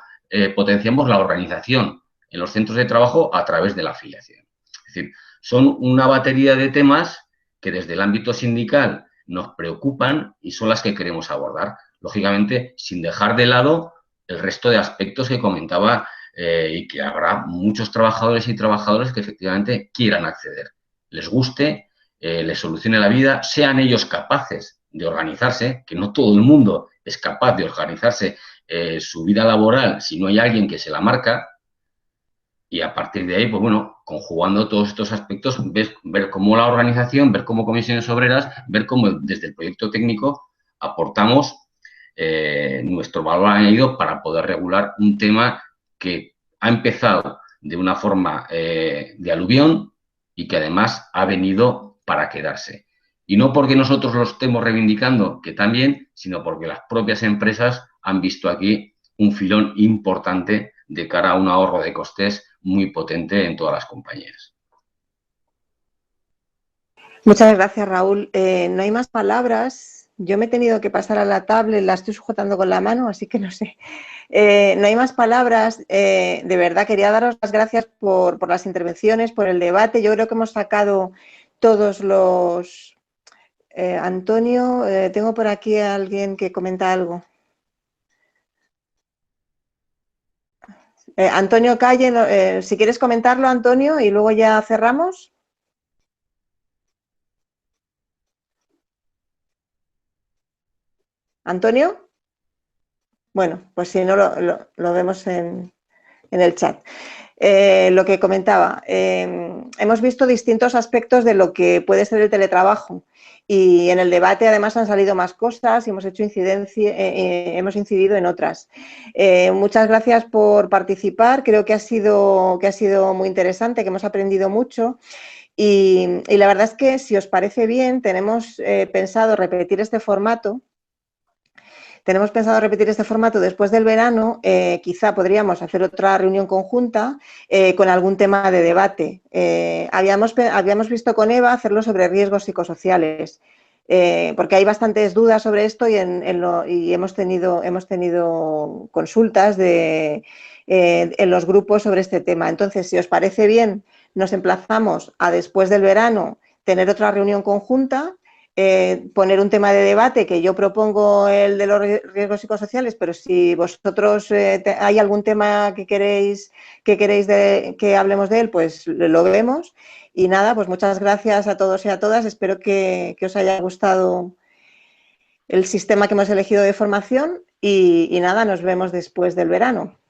potenciamos la organización en los centros de trabajo a través de la afiliación. Es decir, son una batería de temas que desde el ámbito sindical nos preocupan y son las que queremos abordar. Lógicamente, sin dejar de lado el resto de aspectos que comentaba y que habrá muchos trabajadores y trabajadoras que efectivamente quieran acceder, les guste, les solucione la vida, sean ellos capaces de organizarse, que no todo el mundo es capaz de organizarse su vida laboral si no hay alguien que se la marca, y a partir de ahí, pues bueno, conjugando todos estos aspectos, ver cómo la organización, ver cómo comisiones obreras, ver cómo desde el proyecto técnico aportamos nuestro valor añadido para poder regular un tema que ha empezado de una forma de aluvión y que además ha venido para quedarse. Y no porque nosotros lo estemos reivindicando, que también, sino porque las propias empresas han visto aquí un filón importante de cara a un ahorro de costes muy potente en todas las compañías. Muchas gracias, Raúl. No hay más palabras. Yo me he tenido que pasar a la tablet, la estoy sujetando con la mano, así que no sé. No hay más palabras. De verdad, quería daros las gracias por las intervenciones, por el debate. Yo creo que hemos sacado todos los... Antonio, tengo por aquí a alguien que comenta algo. Antonio Calle, si quieres comentarlo, Antonio, y luego ya cerramos. ¿Antonio? Bueno, pues si no, lo vemos en el chat. lo que comentaba, hemos visto distintos aspectos de lo que puede ser el teletrabajo y en el debate además han salido más cosas y hemos hecho hemos incidido en otras. Muchas gracias por participar, creo que ha sido muy interesante, que hemos aprendido mucho. Y la verdad es que, si os parece bien, tenemos pensado repetir este formato. Después del verano. Quizá podríamos hacer otra reunión conjunta con algún tema de debate. Habíamos visto con Eva hacerlo sobre riesgos psicosociales, porque hay bastantes dudas sobre esto y hemos tenido consultas en los grupos sobre este tema. Entonces, si os parece bien, nos emplazamos a después del verano tener otra reunión conjunta, poner un tema de debate, que yo propongo el de los riesgos psicosociales, pero si vosotros hay algún tema que queréis que hablemos de él, pues lo vemos. Y nada, pues muchas gracias a todos y a todas. Espero que os haya gustado el sistema que hemos elegido de formación y nada, nos vemos después del verano.